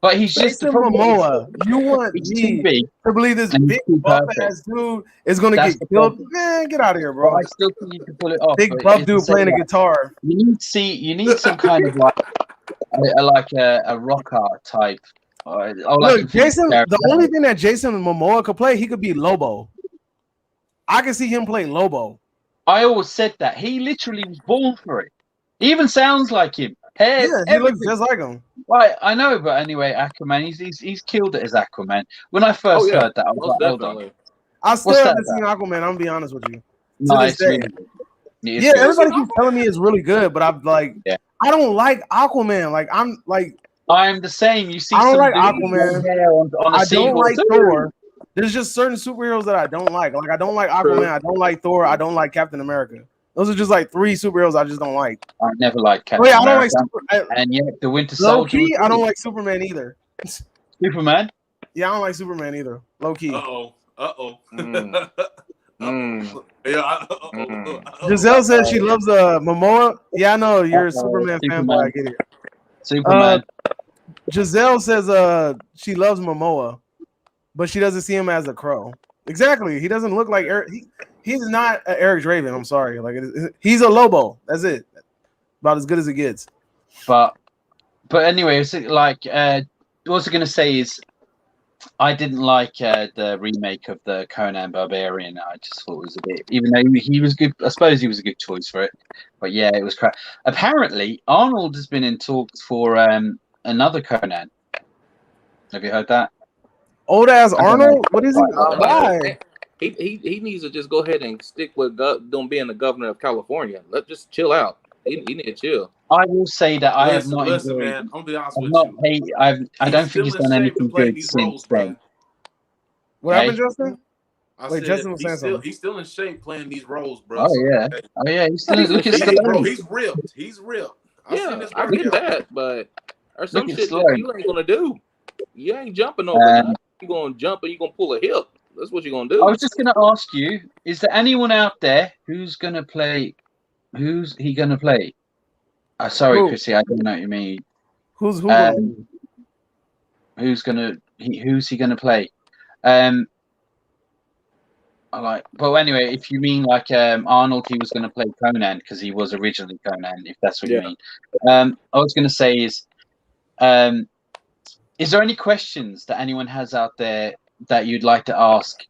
But he's just Jason Momoa. You want me to believe this big buff ass dude is going to get killed? Man, get out of here, bro. Well, I still think you can pull it off. Big buff dude playing a guitar. You need some kind of like a rocker type. Look, Jason. The only thing that Jason Momoa could play, he could be Lobo. I can see him playing Lobo. I always said that he literally was born for it. He even sounds like him. He looks just like him. Right, I know, but anyway, Aquaman, he's killed it as Aquaman. When I first heard that, I was like, hold on. I still haven't seen Aquaman, I'm gonna be honest with you. Nice. Yeah, everybody keeps telling me it's really good, but I'm like, I don't like Aquaman. I'm the same. You see, I don't like Aquaman. On I don't like Thor. There's just certain superheroes that I don't like. Like I don't like Aquaman. I don't like Thor. I don't like Captain America. Those are just like three superheroes I just don't like. I never liked Captain America. And yet the Winter Soldier. I don't like Superman either. Superman? Yeah, I don't like Superman either. Low key. Uh-oh. Uh-oh. Mm. Yeah. Giselle says she loves Momoa. Yeah, I know you're a Superman fanboy. I get it. Superman. Giselle says she loves Momoa, but she doesn't see him as a Crow. Exactly. He doesn't look like Eric. He's not Eric Draven. I'm sorry. Like he's a Lobo. That's it. About as good as it gets. But anyway, it's like what I was going to say is I didn't like the remake of the Conan Barbarian. I just thought it was a bit, even though he was good. I suppose he was a good choice for it. But yeah, it was crap. Apparently, Arnold has been in talks for another Conan. Have you heard that? Old ass Arnold? What is he? Why? He needs to just go ahead and stick with being the governor of California. Let's just chill out. He need to chill. I will say that I have not Listen, enjoyed. man. I'm gonna be honest with not you. I don't think he's done anything good since then. What happened, Justin? Wait, Justin was saying something. He's still in shape playing these roles, bro. Oh yeah, He's still look at bro. He's ripped. He's ripped. I get that, but or some shit that you ain't gonna do. You ain't jumping over. You gonna jump and you gonna pull a hip. That's what you're gonna do. I was just gonna ask you: is there anyone out there who's gonna play? Who's he gonna play? Sorry, Chrissy, I don't know what you mean. Who's he gonna play? But anyway, if you mean like Arnold, he was gonna play Conan because he was originally Conan. If that's what you mean, I was gonna say is there any questions that anyone has out there that you'd like to ask?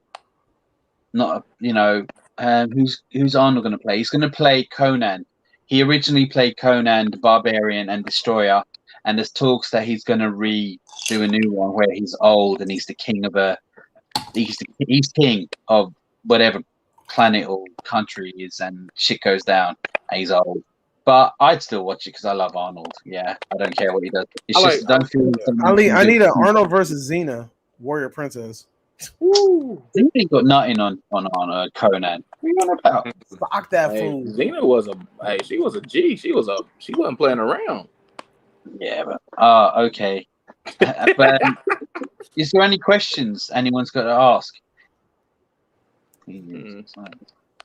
Not who's Arnold gonna play? He's gonna play Conan. He originally played Conan the Barbarian and Destroyer, and there's talks that he's going to redo a new one where he's old and he's the king of he's king of whatever planet or country he is, and shit goes down and he's old. But I'd still watch it because I love Arnold. Yeah, I don't care what he does. It's just don't feel. I need an Arnold versus Xena, Warrior Princess. Ooh, Xena ain't got nothing on Conan. What are you on about? Fuck that fool. Xena was she was a G. She wasn't playing around. Yeah, but okay. But is there any questions anyone's got to ask?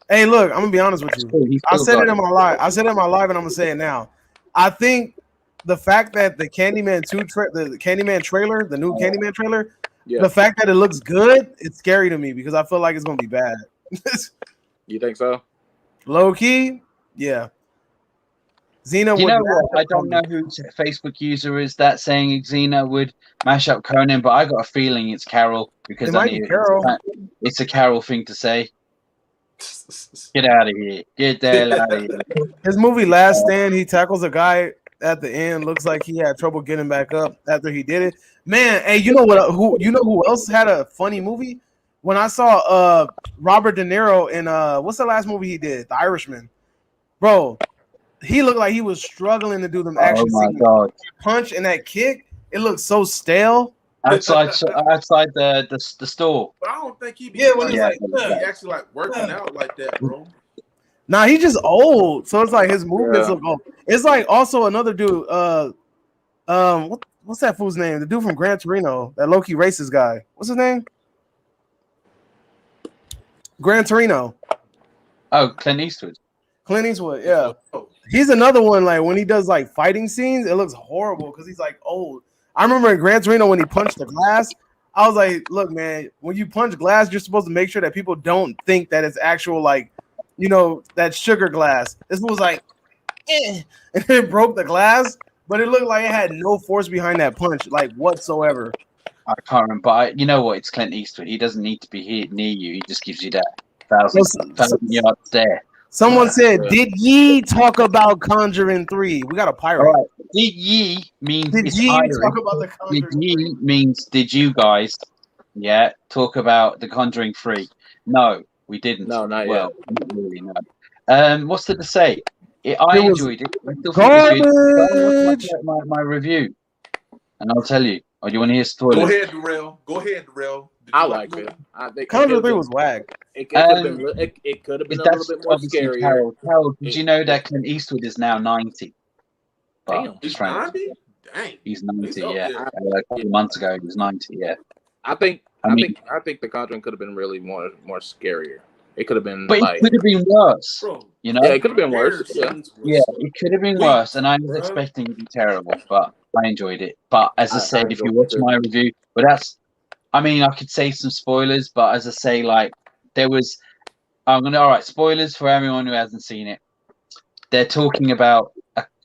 Hey, look, I'm gonna be honest with you. I said it in my live. And I'm gonna say it now. I think the fact that the Candyman 2 the Candyman trailer, the new Candyman trailer. Yeah. The fact that it looks good, it's scary to me because I feel like it's gonna be bad. You think so? Low key, yeah. Xena. You know what? I don't know who Facebook user is that saying Xena would mash up Conan, but I got a feeling it's Carol because it's a Carol thing to say. Get out of here! Get the hell out of here! His movie Last Stand, he tackles a guy at the end. Looks like he had trouble getting back up after he did it. Man, hey, you know what? Who else had a funny movie? When I saw Robert De Niro in what's the last movie he did? The Irishman. Bro, he looked like he was struggling to do them action scenes. God. Punch and that kick, it looked so stale. Outside the store. But I don't think he be he actually like working out like that, bro. Nah, he's just old. So it's like his movements look old. It's like also another dude, what's that fool's name? The dude from Gran Torino, that low-key racist guy. What's his name? Gran Torino. Oh, Clint Eastwood. Clint Eastwood, yeah. He's another one, like when he does like fighting scenes, it looks horrible because he's like old. I remember in Gran Torino when he punched the glass, I was like, look, man, when you punch glass, you're supposed to make sure that people don't think that it's actual, like, that sugar glass. This was like, and it broke the glass, but it looked like it had no force behind that punch, like whatsoever. I can't remember, but you know what? It's Clint Eastwood. He doesn't need to be here near you. He just gives you that 1,000 yards stare. Someone said, "Did ye talk about Conjuring 3?" We got a pirate. Right. Did ye means did ye talk about the Conjuring? Did ye means did you guys? Yeah, talk about the Conjuring 3. No, we didn't. No, not yet. Not really, no. What's there to say? I enjoyed it. I still think it was good. My review, and I'll tell you. Or do you want to hear spoilers? Go ahead, Darrell. I like it. I think Conjuring 3 was whack. It could have been a little bit more scary. Carol, did you know that Clint Eastwood is now 90? Damn, he's 90? Dang. He's 90, yeah. A couple months ago, he was 90, yeah. I think I mean, I think The Conjuring could have been really more scarier. It could have been but like, it could have been worse. Bro, You know? yeah, it could have been worse. Yeah, Yeah, it could have been Weak, worse, and I was bruh. expecting it to be terrible, but I enjoyed it. But as I said, if you enjoyed watch it too. my review, but that's, I mean, I could say some spoilers, but as I say, like there was, all right, spoilers for everyone who hasn't seen it. They're talking about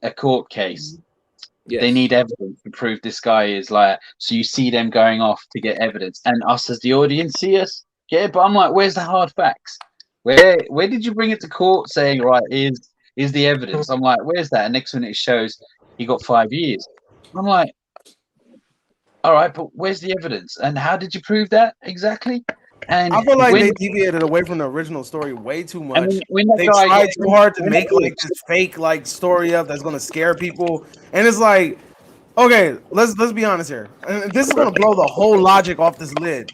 a court case. Yes. They need evidence to prove this guy is like. So you see them going off to get evidence, and us as the audience see us get it. But I'm like, where's the hard facts? Where did you bring it to court saying right is the evidence? I'm like, where's that? And next minute it shows he got 5 years. I'm like, all right, but where's the evidence? And how did you prove that exactly? And I feel like when, they deviated away from the original story way too much. and when that They guy tried too hard to when make that- like this fake like story up that's gonna scare people, and it's like, okay, let's be honest here, and this is gonna blow the whole logic off this lid.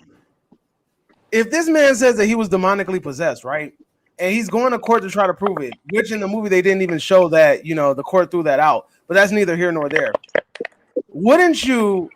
If this man says that he was demonically possessed, right, and he's going to court to try to prove it, which in the movie they didn't even show that, you know, the court threw that out, but that's neither here nor there. Wouldn't you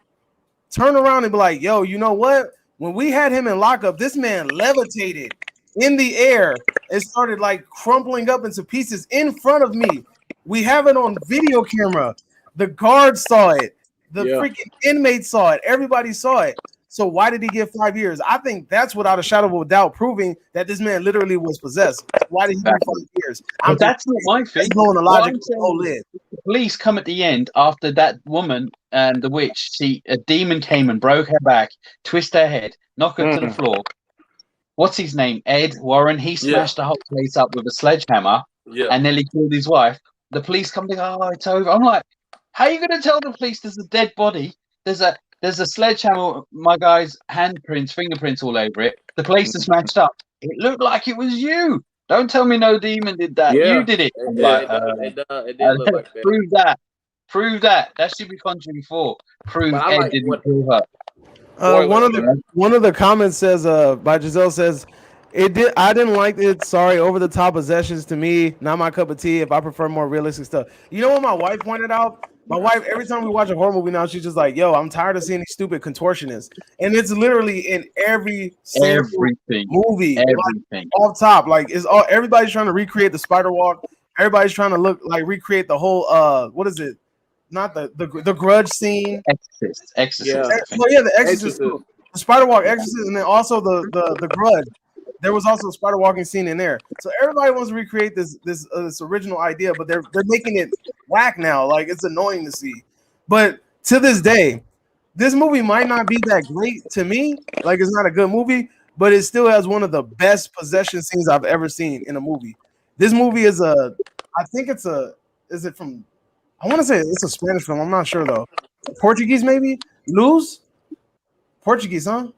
turn around and be like, yo, you know what? When we had him in lockup, this man levitated in the air and started like crumpling up into pieces in front of me. We have it on video camera. The guards saw it. The freaking inmates saw it. Everybody saw it. So why did he get 5 years? I think that's without a shadow of a doubt proving that this man literally was possessed. Why did he get 5 years? But that's not my thing. Blowing the What logic I'm of the saying whole is, lid. the police come at the end after that woman, the witch, a demon came and broke her back, twist her head, knock her to the floor. What's his name? Ed Warren. He smashed the whole place up with a sledgehammer and nearly killed his wife. The police come to go, oh, it's over. I'm like, how are you going to tell the police there's a dead body? There's a sledgehammer, my guy's handprints, fingerprints all over it. The place is smashed up. It looked like it was you. Don't tell me no demon did that. Yeah. You did it. I'm like, it did look like that. Prove that. Prove that. That should be Conjuring 4. Prove But I Ed like didn't what- kill her. One of the comments says by Giselle says I didn't like it. Sorry, over the top possessions to me, not my cup of tea. If I prefer more realistic stuff. You know what my wife pointed out? My wife, every time we watch a horror movie now, she's just like, yo, I'm tired of seeing these stupid contortionists. And it's literally in every Everything. movie. Everything. Like, off top. Like it's all everybody's trying to recreate the spider walk. Everybody's trying to look like recreate the whole what is it? Not the grudge scene. Exorcist. Yeah. Well, yeah, the Exorcist. The spider walk Exorcist, and then also the grudge. There was also a spider walking scene in there. So everybody wants to recreate this original idea, but they're making it whack now. Like it's annoying to see. But to this day, this movie might not be that great to me. Like it's not a good movie, but it still has one of the best possession scenes I've ever seen in a movie. This movie is I want to say it's a Spanish film. I'm not sure though. Portuguese maybe? Luz? Portuguese, huh?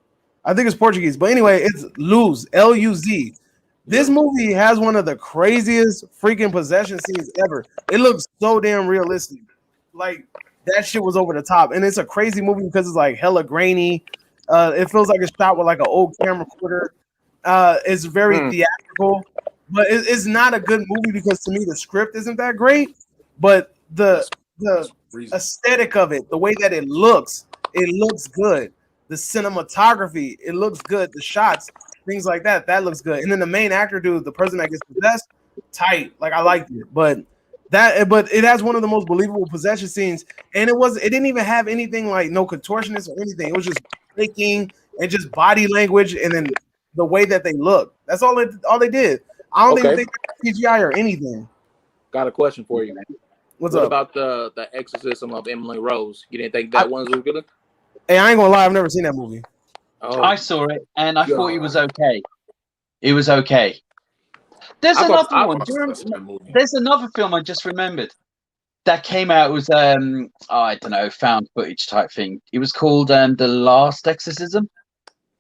I think it's Portuguese. But anyway, it's Luz, L-U-Z. This movie has one of the craziest freaking possession scenes ever. It looks so damn realistic. Like that shit was over the top. And it's a crazy movie because it's like hella grainy. It feels like it's shot with like an old camera recorder. It's very theatrical. But it's not a good movie because to me the script isn't that great. But the aesthetic of it, the way that it looks good. The cinematography, it looks good. The shots, things like that looks good. And then the main actor dude, the person that gets possessed, tight. Like I liked it, but it has one of the most believable possession scenes. And it didn't even have anything like no contortionist or anything. It was just clicking and just body language, and then the way that they look. That's all they did. I don't even think CGI or anything. Got a question for you. What up about the exorcism of Emily Rose? You didn't think that one was good? Hey, I ain't gonna lie, I've never seen that movie. Oh. I saw it and I thought it was okay. It was okay. There's another one. There's another film I just remembered that came out. It was I don't know, found footage type thing. It was called The Last Exorcism.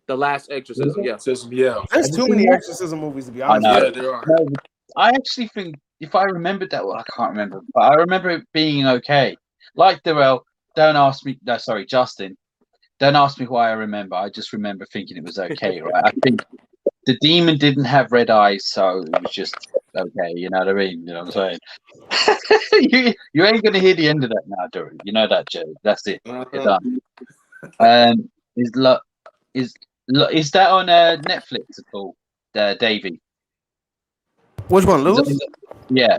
The Last Exorcism, yeah. There's too many exorcism movies to be honest. Yeah, there are. No, I actually think if I remembered that, well, I can't remember, but I remember it being okay. Like Darrell, don't ask me. No, sorry, Justin. Don't ask me why I remember. I just remember thinking it was okay, right? I think the demon didn't have red eyes, so it was just okay. You know what I mean? You know what I'm saying? you ain't gonna hear the end of that now, Drew. You know that, Joe. That's it. You're done. Is that on Netflix at all, Davey? Which one, Is Lose? it- Yeah.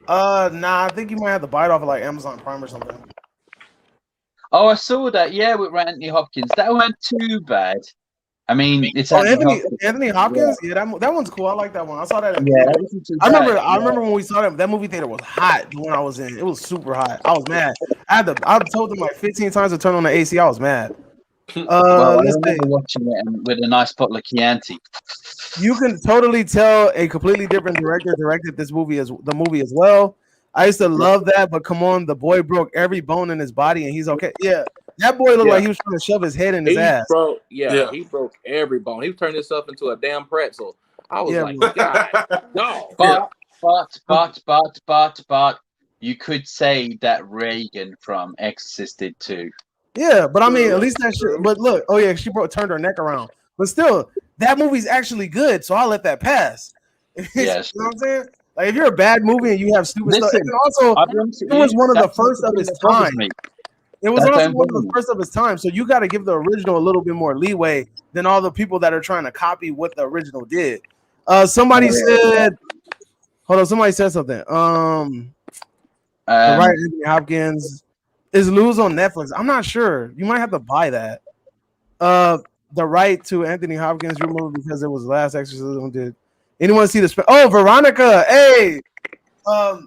Nah, I think you might have to buy it off of like Amazon Prime or something. Oh, I saw that. Yeah, with Anthony Hopkins. That weren't too bad. I mean, it's Oh, Anthony Anthony Hopkins. Yeah, that one's cool. I like that one. I saw that. Yeah, that wasn't too I remember. bad. I remember when we saw that. That movie theater was hot. The one I was in, it was super hot. I was mad. I told them like 15 times to turn on the AC. I was mad. Well, I Let's see. remember watching it with a nice bottle of Chianti. You can totally tell a completely different director directed the movie as well. I used to love that, but come on, the boy broke every bone in his body, and he's okay. Yeah, that boy looked like he was trying to shove his head in his ass. He broke every bone. He turned himself into a damn pretzel. I was like, bro. God, no. But you could say that Reagan from Exorcist did too. Yeah, but I mean, at least that shit. But look, oh yeah, she turned her neck around. But still, that movie's actually good, so I'll let that pass. Yes. You know what I'm saying? Like, if you're a bad movie and you have stupid stuff, Listen, and also it was one of the first of its time. It was also one of the first of its time, so you got to give the original a little bit more leeway than all the people that are trying to copy what the original did. Somebody said, hold on, somebody said something. The right Anthony Hopkins is Lose on Netflix. I'm not sure. You might have to buy that. The right to Anthony Hopkins removed because it was last exorcism. Did anyone see the? Oh, Veronica. Hey.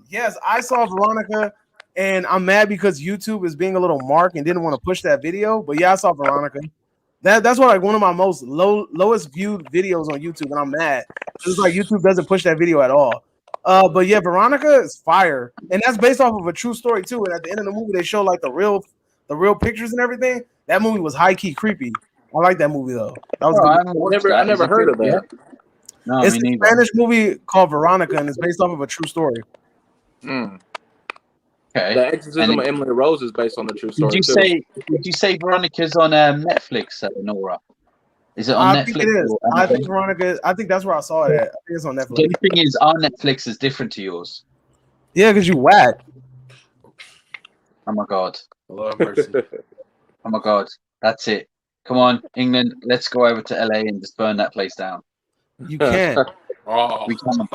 Yes, I saw Veronica. And I'm mad because YouTube is being a little mark and didn't want to push that video. But yeah, I saw Veronica. That's what like one of my most lowest viewed videos on YouTube, and I'm mad. It's like YouTube doesn't push that video at all. But yeah, Veronica is fire, and that's based off of a true story too. And at the end of the movie, they show like the real pictures and everything. That movie was high key creepy. I like that movie though. That was I never heard of that. No, it's a Spanish movie called Veronica, and it's based off of a true story. Okay. The Exorcism of Emily Rose is based on the true story. Did you say Veronica's on Netflix, Nora? Is it on Netflix? Think it is. I think Veronica. I think that's where I saw it at. I think it's on Netflix. The thing is, our Netflix is different to yours. Yeah, because you whack. Oh my god. Lord mercy. Oh my god. That's it. Come on, England. Let's go over to LA and just burn that place down. You can't. We can't.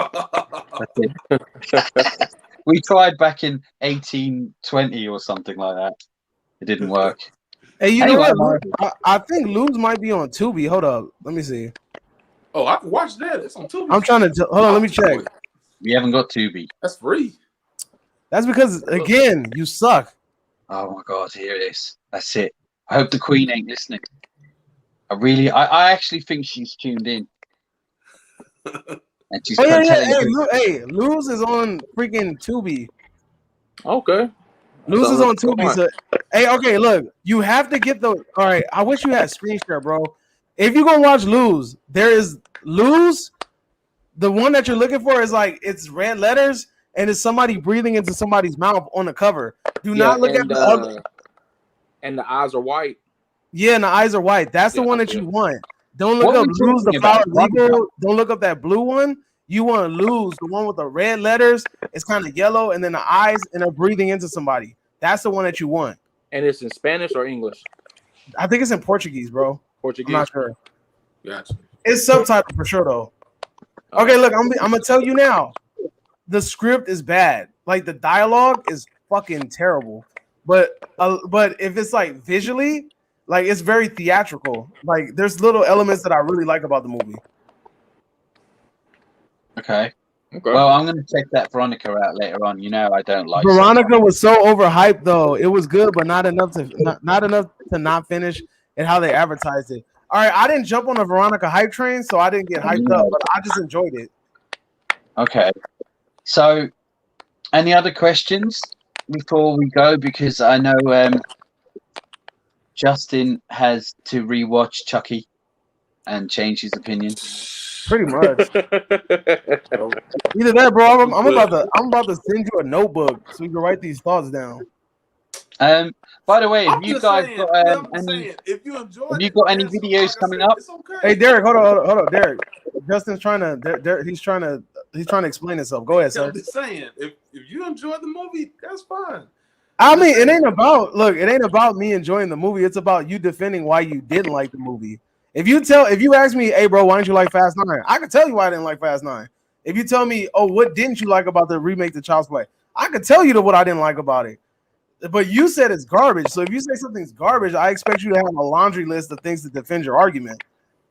That's it. We tried back in 1820 or something like that. It didn't work. Hey, you know what? I think Lose might be on Tubi. Hold up. Let me see. Oh, I can watch that. It's on Tubi. I'm trying to hold on. Let me check. We haven't got Tubi. That's free. That's because, again, you suck. Oh my god, here it is. That's it. I hope the Queen ain't listening. I actually think she's tuned in. And she's Hey, Lose is on freaking Tubi. Okay. Lose is on Tubi. So, hey, okay, look, you have to get the. All right, I wish you had screen share, bro. If you're gonna watch Lose, there is Lose. The one that you're looking for is like it's red letters and it's somebody breathing into somebody's mouth on the cover. Do not look at the other. And the eyes are white. Yeah, and the eyes are white. That's the one that you want. Don't look up Lose the Flower Legal. Don't look up that blue one. You want to Lose the one with the red letters. It's kind of yellow, and then the eyes and they're breathing into somebody. That's the one that you want. And it's in Spanish or English? I think it's in Portuguese, bro. Portuguese. I'm not sure. Gotcha. It's subtitled for sure, though. Okay, look, I'm gonna tell you now. The script is bad. Like the dialogue is fucking terrible. But if it's like visually, like it's very theatrical. Like there's little elements that I really like about the movie. Okay. Well, I'm gonna check that Veronica out later on. You know, I don't like Veronica was so overhyped though. It was good, but not enough to not finish and how they advertised it. All right, I didn't jump on the Veronica hype train, so I didn't get hyped up, but I just enjoyed it. Okay. So, any other questions before we go? Because I know Justin has to rewatch Chucky and change his opinion. Pretty much. Either that, bro. I'm about to send you a notebook so you can write these thoughts down. By the way, have you guys got if you enjoy, have you got any videos coming up? Okay. Hey, Derek, hold on, Derek. Justin's trying to. He's trying to explain himself. Go ahead, sir. I'm just saying, if you enjoy the movie, that's fine. I mean, it ain't about me enjoying the movie. It's about you defending why you didn't like the movie. If you ask me, hey bro, why didn't you like Fast 9? I can tell you why I didn't like Fast 9. If you tell me, oh, what didn't you like about the remake to Child's Play? I could tell you what I didn't like about it. But you said it's garbage. So if you say something's garbage, I expect you to have a laundry list of things to defend your argument.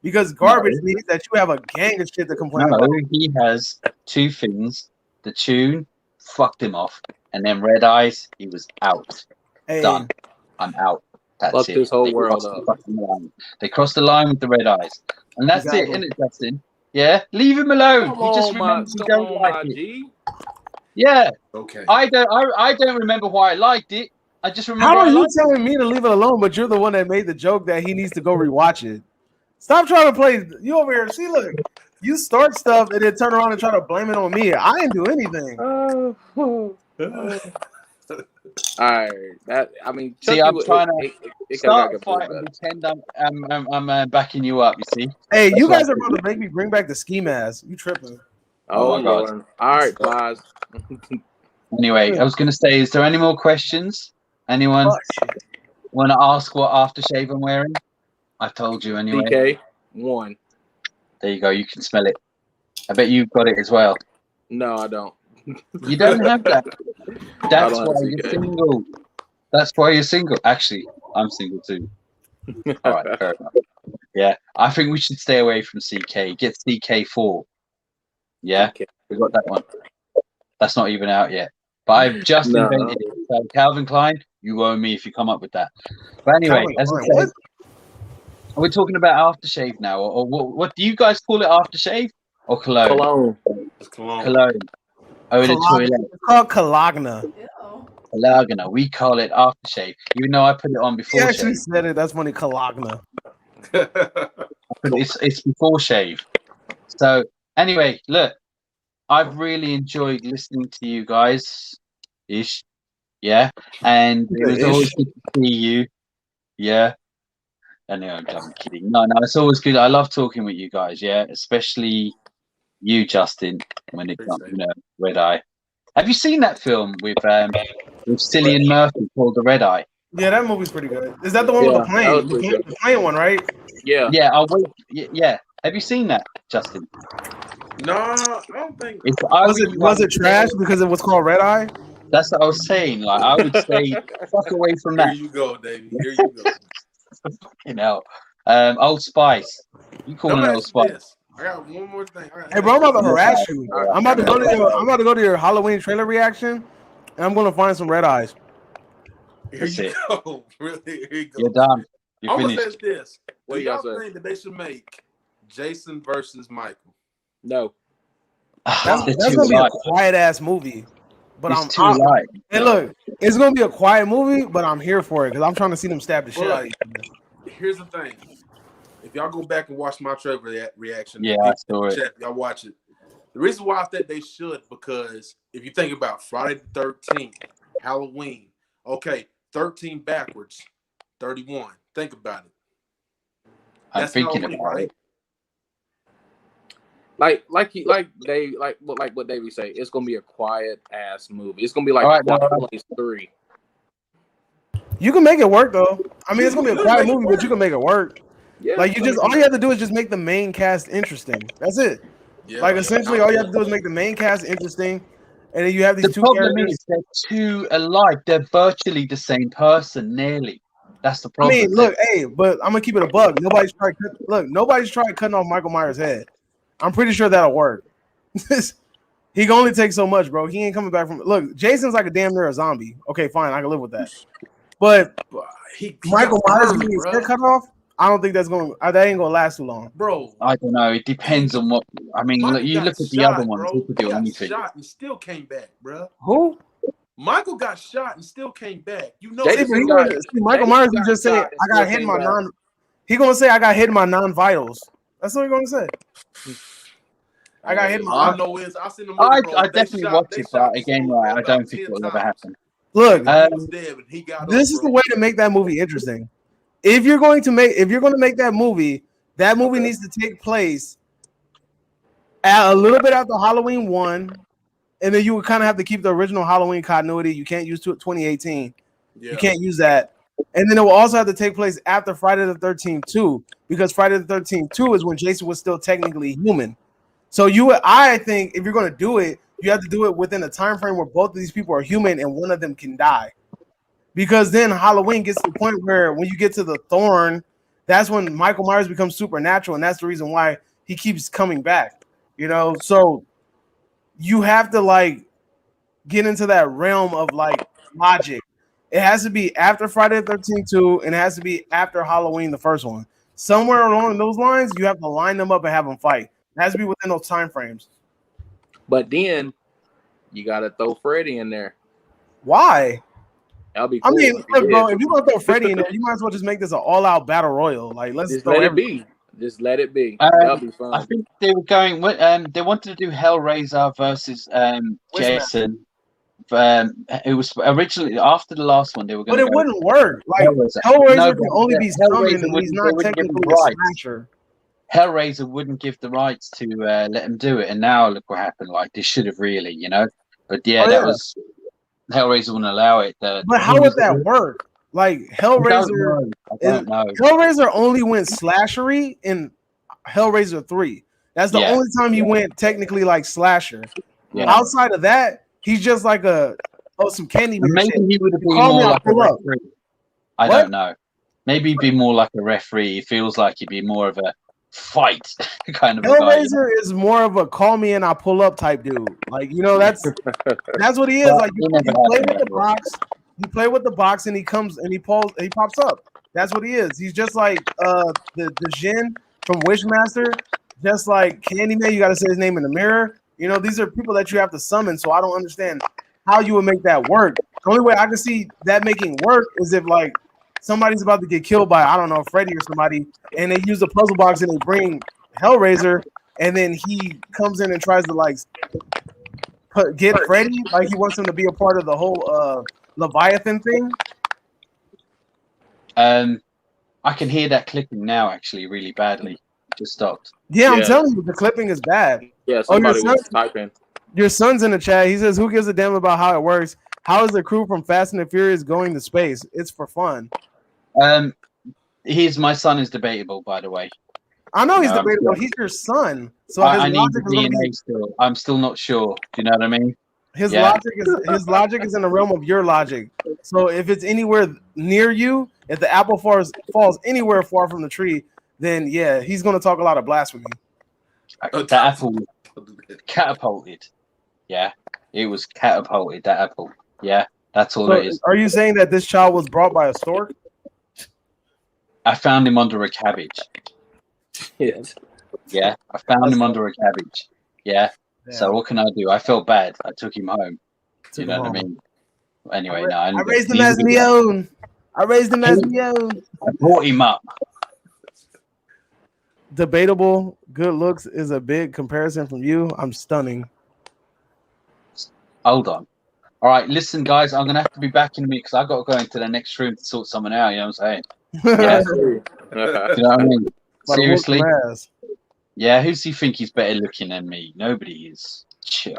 Because garbage means that you have a gang of shit to complain about. He has two things. The tune fucked him off. And then Red Eyes, he was out. Hey. Done. I'm out. That's Fuck it. this whole They world crossed up. the line. They crossed the line with the Red Eyes. And that's Exactly. it, isn't it, Justin? Yeah? Leave him alone. Come He just on, remembers he come don't on, like my it. G. Yeah. Okay. I don't remember why I liked it. I just remember How are I you liked it. telling me to leave it alone, but you're the one that made the joke that he needs to go rewatch it? Stop trying to play. You over here. See, look. You start stuff and then turn around and try to blame it on me. I didn't do anything. All right, that I mean, See, Chucky I'm would- trying to it start gotta a get fight better. and pretend I'm backing you up, you see? Hey, you That's guys are about to make me bring back the ski mask. You tripping. Oh, Oh my God. Lord. All right, Plies. Anyway, I was going to say, is there any more questions? Anyone Oh, shit. want to ask what aftershave I'm wearing? I told you anyway. DK 1. There you go. You can smell it. I bet you've got it as well. No, I don't. You don't have that. That's don't have why you're CK. single. That's why you're single. Actually, I'm single too. All right, fair enough. Yeah, I think we should stay away from CK. Get CK4. Yeah, Okay. we got that one. That's not even out yet. But I've just No. invented it. So Calvin Klein, you owe me if you come up with that. But anyway, Calvin as I Klein, said, we're talking about aftershave now, or what do you guys call it? Aftershave or cologne? Cologne. It's cologne. Cologne. Oh, the toilet. It's called Calagna. Calagna. We call it aftershave, even though I put it on He before actually shave. said it. That's funny. Calagna. But it's before shave. So anyway, look, I've really enjoyed listening to you guys. Ish. Yeah. And it was always good to see you. Yeah. Anyway, I'm kidding. No, it's always good. I love talking with you guys, yeah. Especially you, Justin, when it comes, Red Eye. Have you seen that film with Cillian Murphy called The Red Eye? Yeah, that movie's pretty good. Is that the one with the that plane? was The pretty plane, good. the plane one, right? Yeah. Yeah, I'll wait. Yeah. Have you seen that, Justin? No, I don't think. Was it trash because it was called Red Eye? That's what I was saying. Like, I would say, fuck away from Here that. you go, Davey. Here you go. Old Spice. You call Let it me Old ask you Spice? this. I got one more thing. Hey, bro, I'm about to harass you. All right. I'm about to go to your Halloween trailer reaction, and I'm gonna find some Red Eyes. Here That's you it. go. Really? Here you go. You're done. You're I'm gonna finished. say this. What Do do y'all y'all say? think that they should make Jason versus Michael? No. They're That's too gonna be a light. quiet ass movie. But It's I'm too light. Hey, look, it's gonna be a quiet movie, but I'm here for it because I'm trying to see them stab the shit Look. out of each other. Here's the thing. If y'all go back and watch my trailer reaction, Yeah, I saw it. chat, y'all watch it. The reason why I think they should, because if you think about Friday the 13th, Halloween, okay, 13 backwards, 31. Think about it. I'm That's thinking Halloween, about right? it. Like what Davey say, it's gonna be a quiet ass movie. It's gonna be like All right, Quiet no, Place 3. You can make it work though. I mean, it's gonna be a quiet movie, but you can make it work. Yeah. Like you just all you have to do is just make the main cast interesting. That's it. Yeah. Like essentially, all you have to do is make the main cast interesting, and then you have these The two problem characters. is they're too alike. They're virtually the same person, nearly. That's the I problem. mean, look, hey, but I'm gonna keep it a bug. Nobody's tried cutting off Michael Myers' head. I'm pretty sure that'll work. He can only take so much, bro. He ain't coming back from. Look, Jason's like a damn near a zombie. Okay, fine, I can live with that. But He Michael got Myers burned, getting his bro. head cut off, I don't think that ain't gonna last too long. Bro, I don't know. It depends on what. I mean, Michael look, you got look at the shot, other ones. bro. Who could He do got anything? shot and still came back, bro. Who? Michael got shot and still came back. You know, Jason See, but he got- gonna, see, Michael Jason Myers got will just say, shot and "I got still hit in came my back. non." He gonna say, "I got hit in my non-vitals." That's what he gonna say. I got hit in all I my. know is I seen the movie, I bro. definitely watch it, but again, right, I don't think it'll ever happen. Look, He was dead, but he got this up, is bro. the way to make that movie interesting. If you're going to make that movie Okay. needs to take place a little bit after Halloween 1, and then you would kind of have to keep the original Halloween continuity. You can't use 2018. Yeah. You can't use that. And then it will also have to take place after Friday the 13th 2, because Friday the 13th 2 is when Jason was still technically human. So I think if you're going to do it, you have to do it within a time frame where both of these people are human and one of them can die. Because then Halloween gets to the point where when you get to the Thorn, that's when Michael Myers becomes supernatural, and that's the reason why he keeps coming back. You know, so you have to like get into that realm of like logic. It has to be after Friday the 13th 2, and it has to be after Halloween, the first one. Somewhere along those lines, you have to line them up and have them fight. It has to be within those time frames. But then you gotta throw Freddy in there. Why? That'll be cool. I mean, look, bro, if you're gonna throw Freddy in there, you might as well just make this an all-out battle royal. Like, let's just throw let everything. it be. Just let it be. That'll be fun. I think they were going. They wanted to do Hellraiser versus Jason. It was originally after the last one. They were going, but it wouldn't work. Like Hellraiser can only be summoned, and he's not technically a slasher. Hellraiser wouldn't give the rights to let him do it, and now look what happened. Like they should have really, you know. But that was Hellraiser wouldn't allow it. But how would that work? Like Hellraiser, I don't know. Hellraiser only went slashery in Hellraiser 3. That's the only time he went technically like slasher. Yeah. Outside of that, he's just like some candy. Maybe shit. He would have been more like a referee. I don't know. Maybe he'd be more like a referee. He feels like he'd be more of a fight kind of Hellraiser is more of a call me and I pull up type dude. Like, you know, that's what he is. Like you play with the box, and he comes and he pops up. That's what he is. He's just like the Jinn from Wishmaster, just like Candyman. You got to say his name in the mirror. You know, these are people that you have to summon. So I don't understand how you would make that work. The only way I can see that making work is if like somebody's about to get killed by, I don't know, Freddy or somebody, and they use the puzzle box and they bring Hellraiser, and then he comes in and tries to like get Freddy, like he wants him to be a part of the whole Leviathan thing. I can hear that clipping now, actually, really badly. It just stopped. Yeah, I'm telling you, the clipping is bad. Yeah, somebody was typing. Your son's in the chat. He says, "Who gives a damn about how it works? How is the crew from Fast and the Furious going to space? It's for fun." My son is debatable, by the way. I know he's debatable. He's your son, so I need the DNA still. I'm still not sure. Do you know what I mean? His logic is in the realm of your logic. So if it's anywhere near you, if the apple falls anywhere far from the tree, then yeah, he's going to talk a lot of blasphemy. The apple catapulted. Yeah, it was catapulted. That apple. Yeah, that's all it is. Are you saying that this child was brought by a stork? I found him under a cabbage. Yes. Yeah, I found him under a cabbage. Yeah. So what can I do? I felt bad. I took him home. You know what I mean? Anyway, I raised him as my own. I brought him up. Debatable. Good looks is a big comparison from you. I'm stunning. Hold on. All right, listen, guys. I'm gonna have to be back in a minute because I got to go into the next room to sort someone out. You know what I'm saying? Yeah. You know what I mean? Seriously. Yeah, who's he think he's better looking than me? Nobody is. Sure.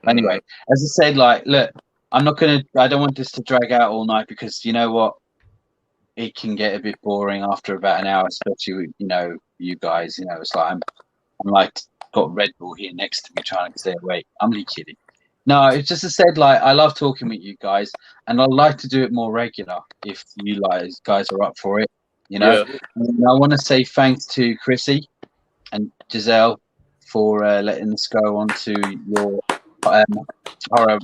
Anyway, as I said, like, look, I don't want this to drag out all night because you know what? It can get a bit boring after about an hour, especially, you know, you guys, you know, it's like I'm like got Red Bull here next to me trying to stay awake. I'm only kidding. No, it's just I said, like, I love talking with you guys and I'd like to do it more regular if you guys are up for it, you know. Yeah. And I want to say thanks to Chrissy and Giselle for letting us go on to your horror.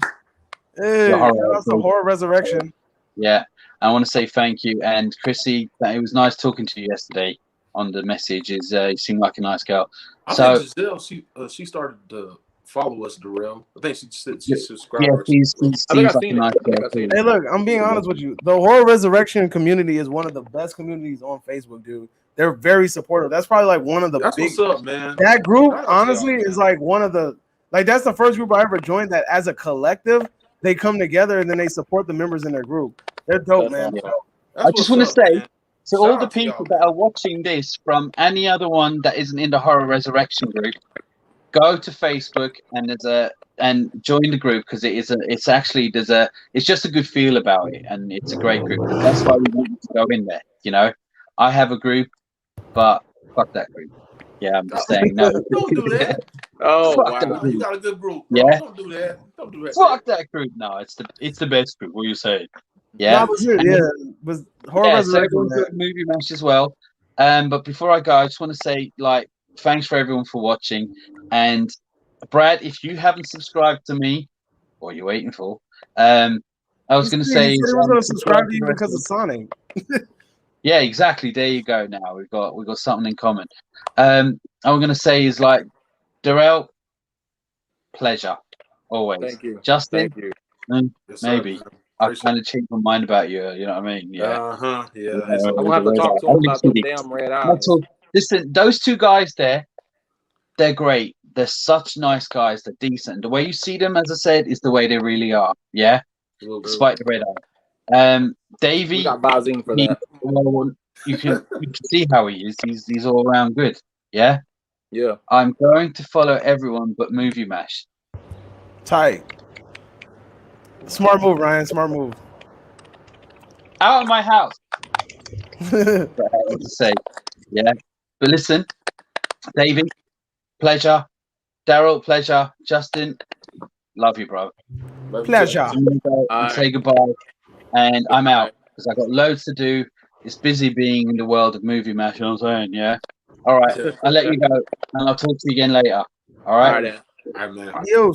Hey, that's a horror resurrection. Yeah, I want to say thank you. And Chrissy, it was nice talking to you yesterday on the messages. You seem like a nice girl. I think Giselle, she started to follow us, Darrell. I think she subscribed. Yeah, she's like a nice girl. Hey, look, I'm being honest with you. The horror resurrection community is one of the best communities on Facebook, dude. They're very supportive. That's probably like one of the What's up, man. That group, honestly, is like one of the that's the first group I ever joined that as a collective they come together and then they support the members in their group. They're dope, man. Yeah. I just want to say to all the people that are watching this from any other one that isn't in the horror resurrection group, go to Facebook and join the group, because it's just a good feel about it, and it's a great group. That's why we want you to go in there. You know, I have a group, but fuck that group. Yeah, I'm just saying no. Don't do that. Oh, Fuck wow. that. You got a good group, bro. Yeah. Don't do that. Don't do that. Fuck that group. No, it's the best group. What are you saying? Yeah. That was it. Yeah, was horror Yeah, so resurrection. everyone's got a movie match as well. But before I go, I just want to say, like, thanks for everyone for watching. And Brad, if you haven't subscribed to me, what are you waiting for? I was going to say, he said he was going to subscribe to you because of Sonic. yeah, exactly. There you go. Now we've got something in common. I'm going to say is like, Darrell, pleasure always. Thank you. Justin, Thank you. Yes, sir. maybe. I've kind of changed my mind about you. You know what I mean? Yeah. Yeah. I'm gonna have to talk to him about those damn red eyes. Listen, those two guys there, they're great. They're such nice guys. They're decent. The way you see them, as I said, is the way they really are. Yeah, despite the red eye. Davey, We got Bazine for that. well, you can see how he is. He's all around good. Yeah. Yeah. I'm going to follow everyone but Movie Mash. Tight. Smart move, Ryan. Smart move. Out of my house. To say, yeah. But listen, Davey, pleasure. Darrell, pleasure. Justin, love you, bro. Pleasure. Say goodbye, and I'm out because I got loads to do. It's busy being in the world of Movie Mash. You know what I'm saying? Yeah. All right, I'll let you go, and I'll talk to you again later. All right. All right, All right, man. Adios.